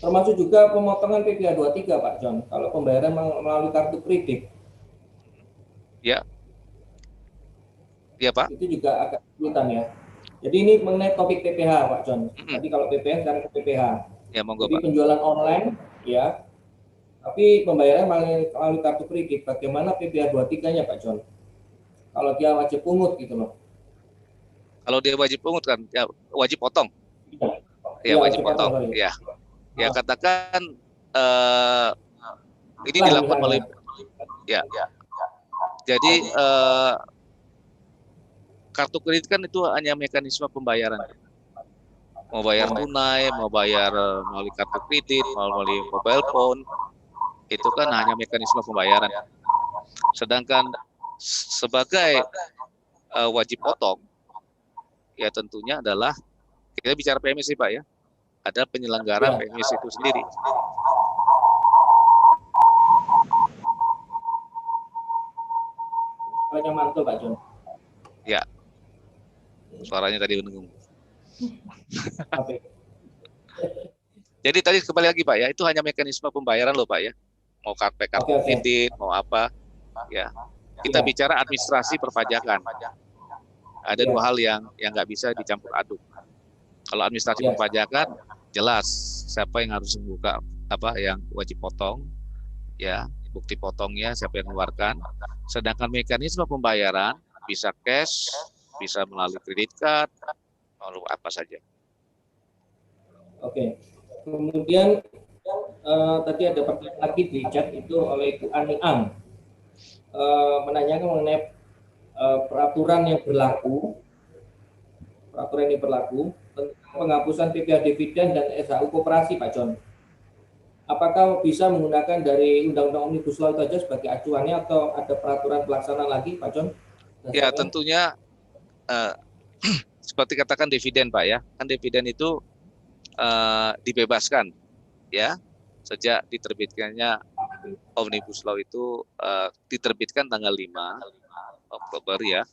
Speaker 1: Termasuk juga pemotongan PPh 23 Pak John, kalau pembayaran melalui kartu kredit.
Speaker 3: Ya, ya Pak.
Speaker 1: Itu juga agak kesulitan ya. Jadi ini mengenai topik PPh Pak John. Tadi kalau PPh sekarang ke PPh.
Speaker 3: Ya, monggo
Speaker 1: Jadi
Speaker 3: Pak.
Speaker 1: penjualan online ya, tapi pembayaran melalui kartu kredit. Bagaimana PPh 23-nya Pak John? Kalau dia wajib pungut gitu loh.
Speaker 3: Kalau dia wajib pungut kan, ya wajib potong. Ya,
Speaker 1: Ya,
Speaker 3: wajib
Speaker 1: potong,
Speaker 3: potong.
Speaker 1: sorry.
Speaker 3: Ya, ya katakan ini
Speaker 1: Lah,
Speaker 3: dilakukan
Speaker 1: misalnya.
Speaker 3: oleh ya. Jadi kartu kredit kan itu hanya mekanisme pembayaran. Mau bayar tunai, mau bayar melalui kartu kredit, melalui mobile phone, itu kan hanya mekanisme pembayaran. Sedangkan sebagai wajib potong, ya tentunya adalah kita bicara PMS sih Pak ya, ada penyelenggara PMS itu sendiri.
Speaker 1: Suaranya mantul Pak John.
Speaker 3: Ya, suaranya tadi mendengung. Jadi tadi kembali lagi Pak ya, itu hanya mekanisme pembayaran loh Pak ya. Mau kartu kredit, mau apa, ya. Kita bicara administrasi perpajakan. Ada dua hal yang nggak bisa dicampur aduk. Kalau administrasi perpajakan, jelas siapa yang harus membuka apa yang wajib potong, ya bukti potongnya siapa yang mengeluarkan. Sedangkan mekanisme pembayaran bisa cash, bisa melalui kredit card, lalu apa saja.
Speaker 1: Oke. Kemudian tadi ada pertanyaan lagi di chat itu oleh Ibu Ani Ang. Menanyakan mengenai peraturan yang berlaku tentang penghapusan PPh dividen dan SHU koperasi Pak John. Apakah bisa menggunakan dari Undang-Undang Omnibus Law itu saja sebagai acuannya atau ada peraturan pelaksanaan lagi Pak John?
Speaker 3: Ya tentunya seperti katakan dividen Pak ya, kan dividen itu dibebaskan ya sejak diterbitkannya Omnibus Law itu diterbitkan tanggal 5 Oktober ya.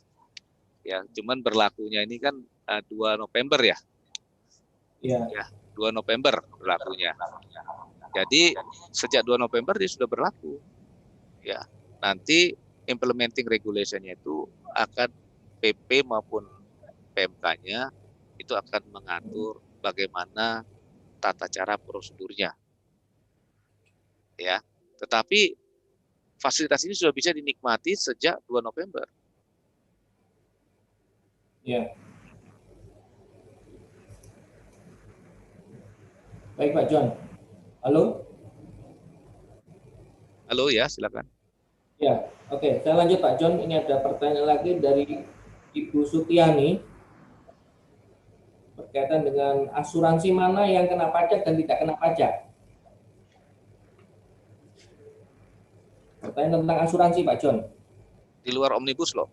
Speaker 3: Ya, cuman berlakunya ini kan 2 November ya.
Speaker 1: Iya.
Speaker 3: Ya, 2 November berlakunya. Jadi sejak 2 November dia sudah berlaku. Ya, nanti implementing regulation-nya itu akan PP maupun PMK-nya itu akan mengatur bagaimana tata cara prosedurnya. Ya, tetapi fasilitas ini sudah bisa dinikmati sejak 2 November.
Speaker 1: Ya. Baik Pak John. Halo?
Speaker 3: Halo ya, silakan.
Speaker 1: Ya, oke. Saya lanjut Pak John. Ini ada pertanyaan lagi dari Ibu Sutiani berkaitan dengan asuransi mana yang kena pajak dan tidak kena pajak. Pertanyaan tentang asuransi Pak John.
Speaker 3: Di luar Omnibus Law.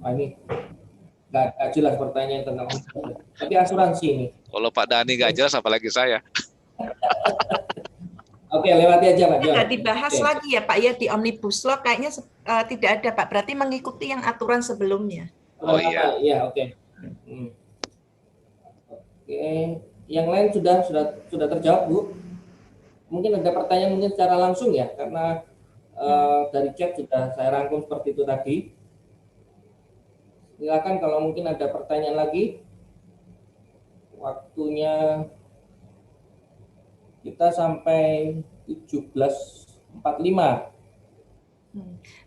Speaker 1: Ini nggak jelas pertanyaan tentang Omnibus. Tapi asuransi ini.
Speaker 3: Kalau Pak Dhani nggak jelas, apalagi saya.
Speaker 1: Oke, lewati aja Pak John.
Speaker 2: Nggak dibahas lagi ya Pak ya di Omnibus Law kayaknya tidak ada Pak. Berarti mengikuti yang aturan sebelumnya.
Speaker 3: Oh iya.
Speaker 1: Iya, oke. Oke, yang lain sudah terjawab Bu. Mungkin ada pertanyaan mungkin secara langsung ya, karena dari chat sudah saya rangkum seperti itu tadi. Silakan kalau mungkin ada pertanyaan lagi. Waktunya kita sampai 17.45.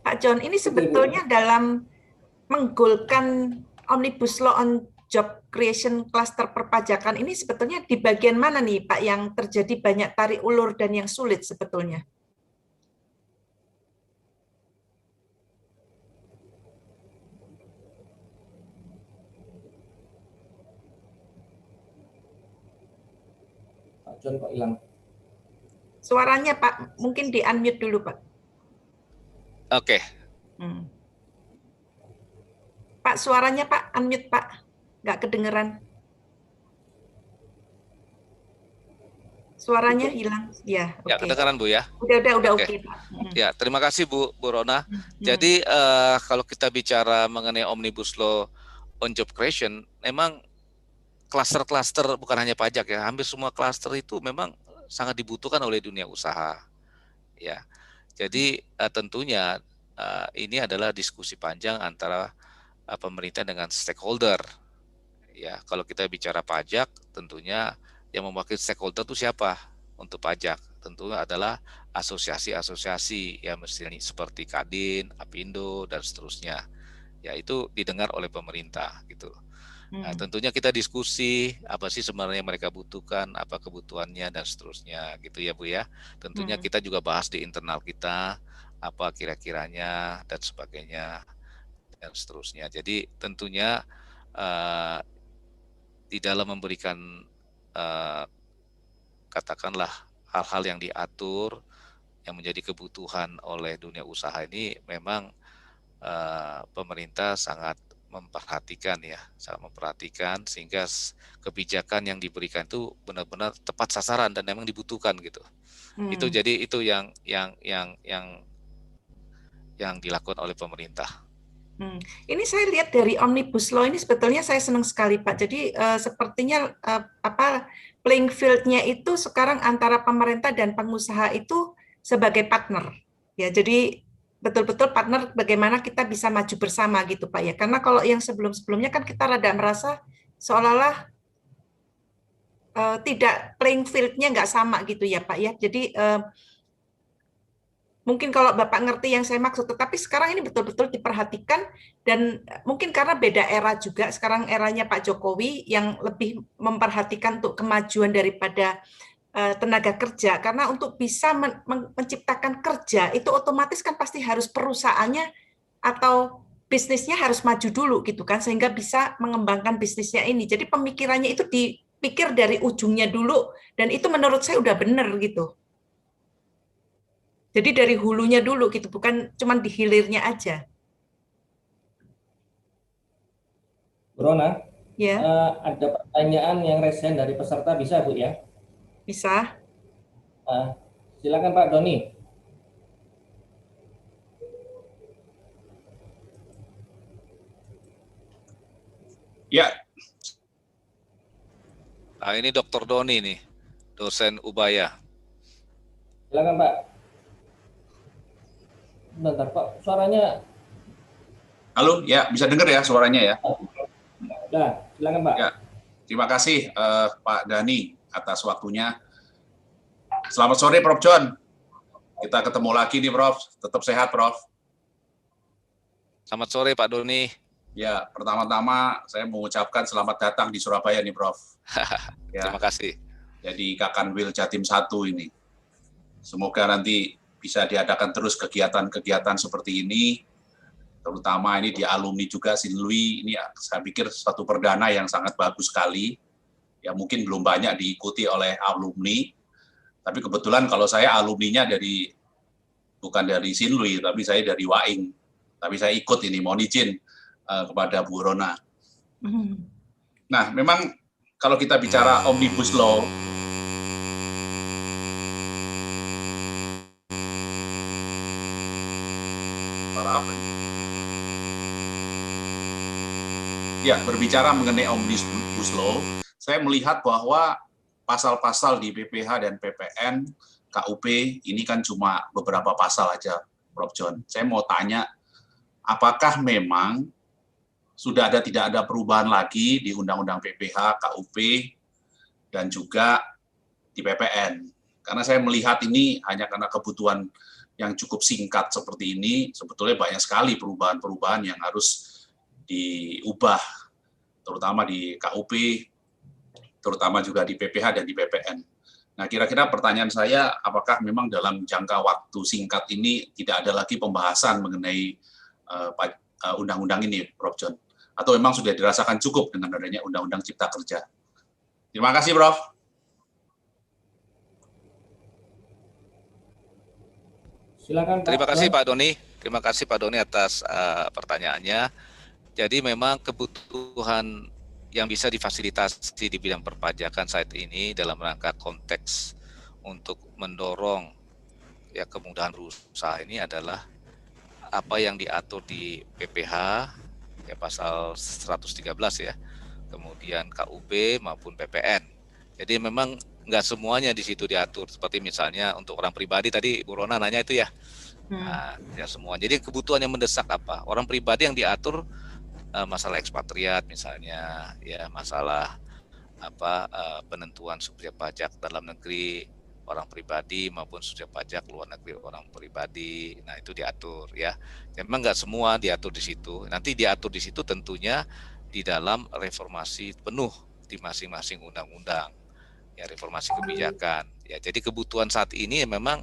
Speaker 2: Pak John, ini sebetulnya dalam menggolkan Omnibus Law on Job Creation Cluster perpajakan ini sebetulnya di bagian mana nih Pak yang terjadi banyak tarik ulur dan yang sulit sebetulnya?
Speaker 1: Pak John kok hilang?
Speaker 2: Suaranya Pak, mungkin di-unmute dulu Pak.
Speaker 3: Oke.
Speaker 2: Pak, suaranya Pak, unmute Pak. Nggak kedengeran. Suaranya hilang. Ya,
Speaker 3: Ya, kedengaran Bu ya.
Speaker 2: Udah oke.
Speaker 3: Ya, terima kasih Bu Rona. Jadi kalau kita bicara mengenai Omnibus Law on Job Creation, memang klaster-klaster bukan hanya pajak ya, hampir semua klaster itu memang sangat dibutuhkan oleh dunia usaha. Ya, jadi tentunya ini adalah diskusi panjang antara pemerintah dengan stakeholder. Ya, kalau kita bicara pajak, tentunya yang mewakili stakeholder itu siapa untuk pajak? Tentunya adalah asosiasi-asosiasi ya, misalnya seperti Kadin, Apindo dan seterusnya. Ya, itu didengar oleh pemerintah gitu. Nah, tentunya kita diskusi apa sih sebenarnya mereka butuhkan, apa kebutuhannya dan seterusnya gitu ya Bu ya. Tentunya kita juga bahas di internal kita apa kira-kiranya dan sebagainya dan seterusnya. Jadi tentunya di dalam memberikan katakanlah hal-hal yang diatur yang menjadi kebutuhan oleh dunia usaha ini memang pemerintah sangat memperhatikan ya, sangat memperhatikan sehingga kebijakan yang diberikan itu benar-benar tepat sasaran dan memang dibutuhkan gitu. Itu jadi itu yang dilakukan oleh pemerintah.
Speaker 2: Ini saya lihat dari Omnibus Law ini sebetulnya saya senang sekali Pak. Jadi sepertinya playing field-nya itu sekarang antara pemerintah dan pengusaha itu sebagai partner. Ya, jadi betul-betul partner bagaimana kita bisa maju bersama gitu Pak ya. Karena kalau yang sebelum-sebelumnya kan kita rada merasa seolah-olah tidak playing field-nya nggak sama gitu ya Pak ya. Jadi mungkin kalau Bapak ngerti yang saya maksud, tetapi sekarang ini betul-betul diperhatikan dan mungkin karena beda era juga, sekarang eranya Pak Jokowi yang lebih memperhatikan untuk kemajuan daripada tenaga kerja, karena untuk bisa menciptakan kerja itu otomatis kan pasti harus perusahaannya atau bisnisnya harus maju dulu gitu kan, sehingga bisa mengembangkan bisnisnya ini. Jadi pemikirannya itu dipikir dari ujungnya dulu dan itu menurut saya udah benar gitu. Jadi dari hulunya dulu gitu, bukan cuma di hilirnya aja.
Speaker 1: Rona,
Speaker 2: Ya,
Speaker 1: ada pertanyaan yang resen dari peserta, bisa Bu ya?
Speaker 2: bisa.
Speaker 1: Silakan Pak Doni.
Speaker 4: Ya.
Speaker 3: Nah, ini Dr. Doni nih, dosen Ubaya.
Speaker 1: Silakan Pak. Bentar Pak, suaranya.
Speaker 4: Halo, ya bisa dengar ya suaranya ya?
Speaker 1: Nah, silakan Pak.
Speaker 4: Ya, terima kasih Pak Dani atas waktunya. Selamat sore Prof. John. Kita ketemu lagi nih Prof. Tetap sehat Prof.
Speaker 3: Selamat sore Pak Doni.
Speaker 4: Ya, pertama-tama saya mengucapkan selamat datang di Surabaya nih Prof.
Speaker 3: Ya. Terima kasih.
Speaker 4: Jadi Kakanwil Jatim 1 ini. Semoga nanti bisa diadakan terus kegiatan-kegiatan seperti ini, terutama ini di alumni juga Sinlui, ini saya pikir suatu perdana yang sangat bagus sekali, ya mungkin belum banyak diikuti oleh alumni, tapi kebetulan kalau saya alumninya bukan dari Sinlui, tapi saya dari Waing, tapi saya ikut ini, mohon izin kepada Bu Rona. Nah, memang kalau kita bicara Omnibus Law, ya, berbicara mengenai Omnibus Law, saya melihat bahwa pasal-pasal di PPH dan PPN, KUP, ini kan cuma beberapa pasal aja, Prof. John. Saya mau tanya, apakah memang sudah tidak ada perubahan lagi di Undang-Undang PPH, KUP, dan juga di PPN? Karena saya melihat ini hanya karena kebutuhan yang cukup singkat seperti ini, sebetulnya banyak sekali perubahan-perubahan yang harus diubah, terutama di KUP, terutama juga di PPH dan di PPN. Nah, kira-kira pertanyaan saya, apakah memang dalam jangka waktu singkat ini tidak ada lagi pembahasan mengenai undang-undang ini, Prof. John? Atau memang sudah dirasakan cukup dengan adanya Undang-Undang Cipta Kerja? Terima kasih, Prof.
Speaker 1: Silakan Pak.
Speaker 3: Terima kasih Pak Doni. Terima kasih Pak Doni atas pertanyaannya. Jadi memang kebutuhan yang bisa difasilitasi di bidang perpajakan saat ini dalam rangka konteks untuk mendorong ya kemudahan berusaha ini adalah apa yang diatur di PPH ya pasal 113 ya kemudian KUP maupun PPN. Jadi memang nggak semuanya di situ diatur. Seperti misalnya untuk orang pribadi tadi Bu Rona nanya itu ya, nah, ya semua. Jadi kebutuhan yang mendesak apa? Orang pribadi yang diatur masalah ekspatriat misalnya, ya masalah penentuan subjek pajak dalam negeri orang pribadi maupun subjek pajak luar negeri orang pribadi. Nah itu diatur ya. Memang nggak semua diatur di situ. Nanti diatur di situ tentunya di dalam reformasi penuh di masing-masing undang-undang. Ya reformasi kebijakan. Ya jadi kebutuhan saat ini memang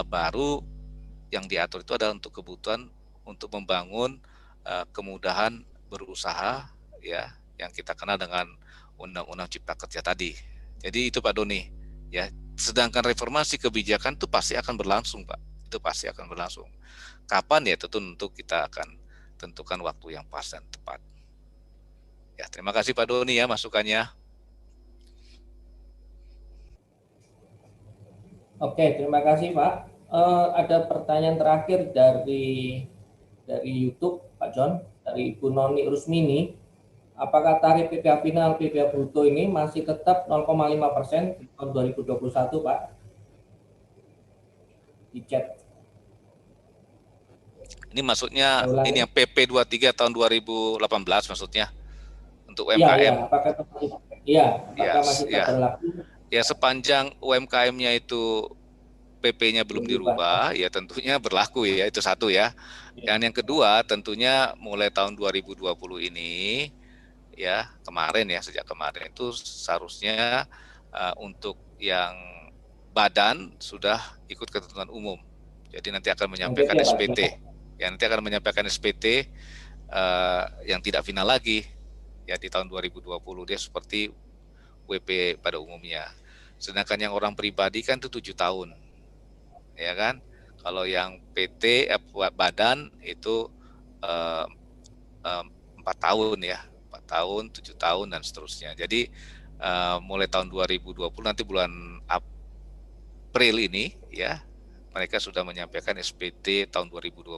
Speaker 3: baru yang diatur itu adalah untuk kebutuhan untuk membangun kemudahan berusaha ya yang kita kenal dengan Undang-Undang Cipta Kerja tadi. Jadi itu Pak Doni ya. Sedangkan reformasi kebijakan itu pasti akan berlangsung Pak. Itu pasti akan berlangsung. Kapan ya tentu kita akan tentukan waktu yang pas dan tepat. Ya terima kasih Pak Doni ya masukannya.
Speaker 1: Oke, terima kasih Pak. Ada pertanyaan terakhir dari YouTube Pak John, dari Ibu Noni Rusmini. Apakah tarif PPh final PPh bruto ini masih tetap 0,5% di tahun 2021 Pak? Di chat.
Speaker 3: Ini maksudnya ini yang PP 23 tahun 2018 maksudnya untuk UMKM.
Speaker 1: Iya, apakah masih tetap berlaku?
Speaker 3: Ya sepanjang UMKM-nya itu PP-nya belum dirubah, ya tentunya berlaku ya, itu satu ya. Dan yang kedua tentunya mulai tahun 2020 ini ya sejak kemarin itu seharusnya untuk yang badan sudah ikut ketentuan umum. Jadi nanti akan menyampaikan SPT. Ya nanti akan menyampaikan SPT yang tidak final lagi ya di tahun 2020 dia seperti WP pada umumnya. Sedangkan yang orang pribadi kan itu 7 tahun. Ya kan? Kalau yang PT badan itu 4 tahun ya. 4 tahun, 7 tahun dan seterusnya. Jadi mulai tahun 2020 nanti bulan April ini ya mereka sudah menyampaikan SPT tahun 2020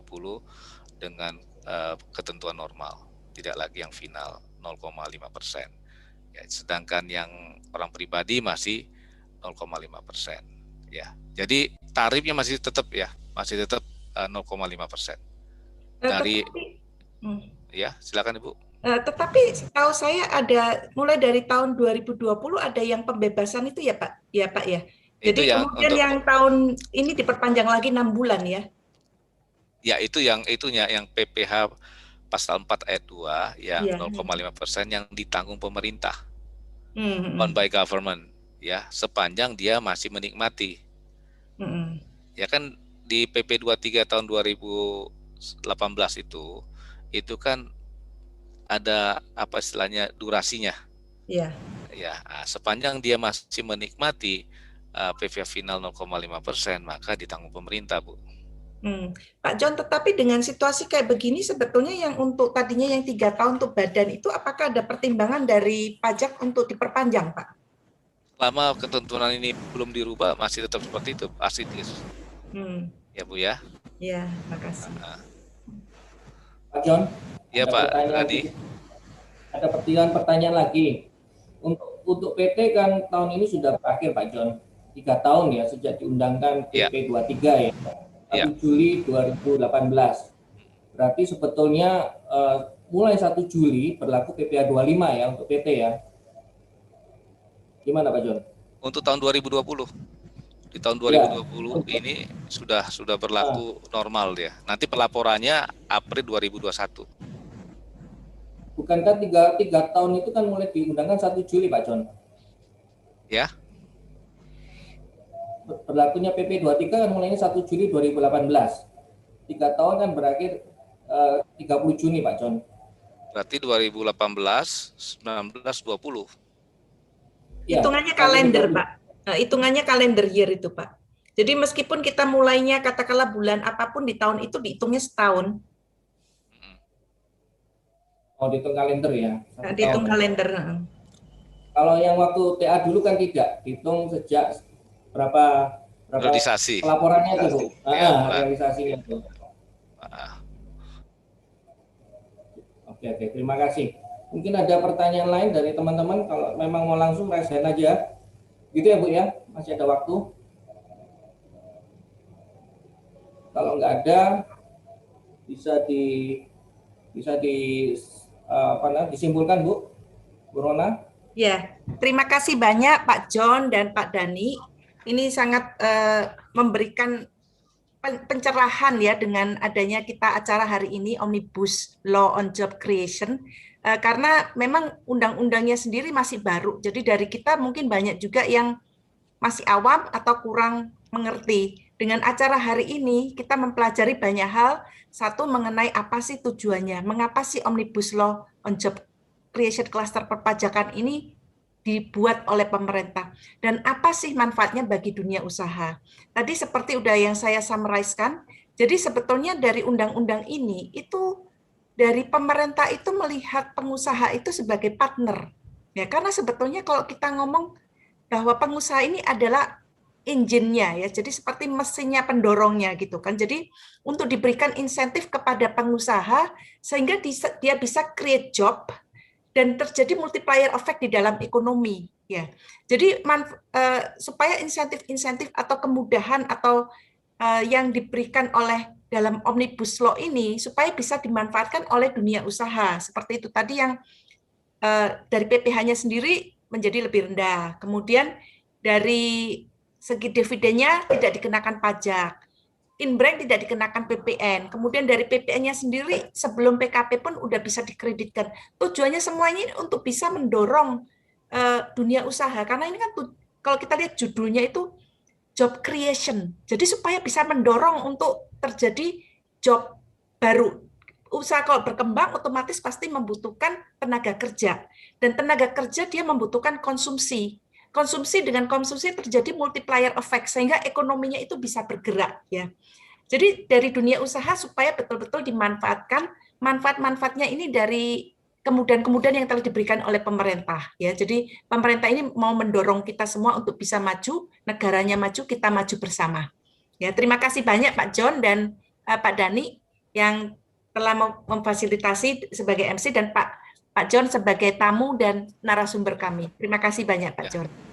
Speaker 3: dengan ketentuan normal, tidak lagi yang final 0,5%. Ya, sedangkan yang orang pribadi masih 0,5%. Ya, jadi tarifnya masih tetap 0,5%. Dari ya silakan Ibu.
Speaker 2: Tetapi setahu saya ada mulai dari tahun 2020 ada yang pembebasan itu ya Pak, ya. Jadi
Speaker 3: itu
Speaker 2: kemudian yang tahun ini diperpanjang lagi 6 bulan ya.
Speaker 3: Ya itu yang PPh pasal 4 ayat 2 yang 0,5% yang ditanggung pemerintah. On by government ya sepanjang dia masih menikmati. Ya kan di PP 23 tahun 2018 itu kan ada apa istilahnya durasinya.
Speaker 2: Iya.
Speaker 3: Ya, sepanjang dia masih menikmati PPh final 0,5% maka ditanggung pemerintah, Bu.
Speaker 2: Pak John, tetapi dengan situasi kayak begini sebetulnya yang untuk tadinya yang 3 tahun untuk badan itu apakah ada pertimbangan dari pajak untuk diperpanjang, Pak?
Speaker 3: Selama ketentuan ini belum dirubah masih tetap seperti itu, as it is. Ya Bu ya.
Speaker 2: Ya, makasih.
Speaker 1: Pak John.
Speaker 3: Ya Pak Radi.
Speaker 1: Ada pertanyaan lagi. Untuk PT kan tahun ini sudah berakhir Pak John. 3 tahun ya sejak diundangkan PP 23 ya. 1 Juli 2018. Berarti sebetulnya mulai 1 Juli berlaku PPh 25 ya untuk PT ya. Gimana Pak John?
Speaker 3: Untuk tahun 2020. Di tahun 2020 ini sudah berlaku normal ya. Nanti pelaporannya April 2021.
Speaker 1: Bukankah 3 tahun itu kan mulai diundangkan 1 Juli Pak John? Ya. Berlakunya PP 23 kan mulainya 1 Juli 2018. 3 tahun kan berakhir 30 Juni Pak John.
Speaker 3: Berarti 2018, 19, 20.
Speaker 2: Ya, hitungannya kalender Pak. Hitungannya kalender year itu Pak. Jadi meskipun kita mulainya katakanlah bulan apapun di tahun itu dihitungnya setahun.
Speaker 1: Oh, dihitung kalender ya?
Speaker 2: Dihitung kalender.
Speaker 1: Kalau yang waktu TA dulu kan tidak, dihitung sejak berapa
Speaker 3: realisasi
Speaker 1: pelaporannya itu Bu. Realisasinya itu. Oke, terima kasih. Mungkin ada pertanyaan lain dari teman-teman, kalau memang mau langsung raise hand aja. Gitu ya Bu ya, masih ada waktu. Kalau nggak ada, bisa disimpulkan Bu Rona.
Speaker 2: Ya, terima kasih banyak Pak John dan Pak Dani. Ini sangat memberikan pencerahan ya dengan adanya kita acara hari ini Omnibus Law on Job Creation, karena memang undang-undangnya sendiri masih baru. Jadi dari kita mungkin banyak juga yang masih awam atau kurang mengerti. Dengan acara hari ini kita mempelajari banyak hal. Satu, mengenai apa sih tujuannya, mengapa sih Omnibus Law on Job Creation Cluster perpajakan ini dibuat oleh pemerintah, dan apa sih manfaatnya bagi dunia usaha. Tadi seperti udah yang saya summarize-kan, jadi sebetulnya dari undang-undang ini itu dari pemerintah itu melihat pengusaha itu sebagai partner. Ya, karena sebetulnya kalau kita ngomong bahwa pengusaha ini adalah engine-nya ya, jadi seperti mesinnya pendorongnya gitu kan. Jadi untuk diberikan insentif kepada pengusaha sehingga dia bisa create job dan terjadi multiplier effect di dalam ekonomi ya. Jadi supaya insentif-insentif atau kemudahan atau yang diberikan oleh dalam Omnibus Law ini supaya bisa dimanfaatkan oleh dunia usaha. Seperti itu tadi yang dari PPh-nya sendiri menjadi lebih rendah. Kemudian dari segi dividennya tidak dikenakan pajak. Inbrand tidak dikenakan PPN. Kemudian dari PPN-nya sendiri sebelum PKP pun udah bisa dikreditkan. Tujuannya semuanya untuk bisa mendorong dunia usaha. Karena ini kan kalau kita lihat judulnya itu job creation. Jadi supaya bisa mendorong untuk terjadi job baru. Usaha kalau berkembang otomatis pasti membutuhkan tenaga kerja. Dan tenaga kerja dia membutuhkan konsumsi. Konsumsi dengan konsumsi terjadi multiplier effect sehingga ekonominya itu bisa bergerak ya. Jadi dari dunia usaha supaya betul-betul dimanfaatkan manfaat-manfaatnya ini dari kemudahan-kemudahan yang telah diberikan oleh pemerintah ya. Jadi pemerintah ini mau mendorong kita semua untuk bisa maju, negaranya maju, kita maju bersama. Ya, terima kasih banyak Pak John dan Pak Dani yang telah memfasilitasi sebagai MC dan Pak John sebagai tamu dan narasumber kami. Terima kasih banyak Pak John.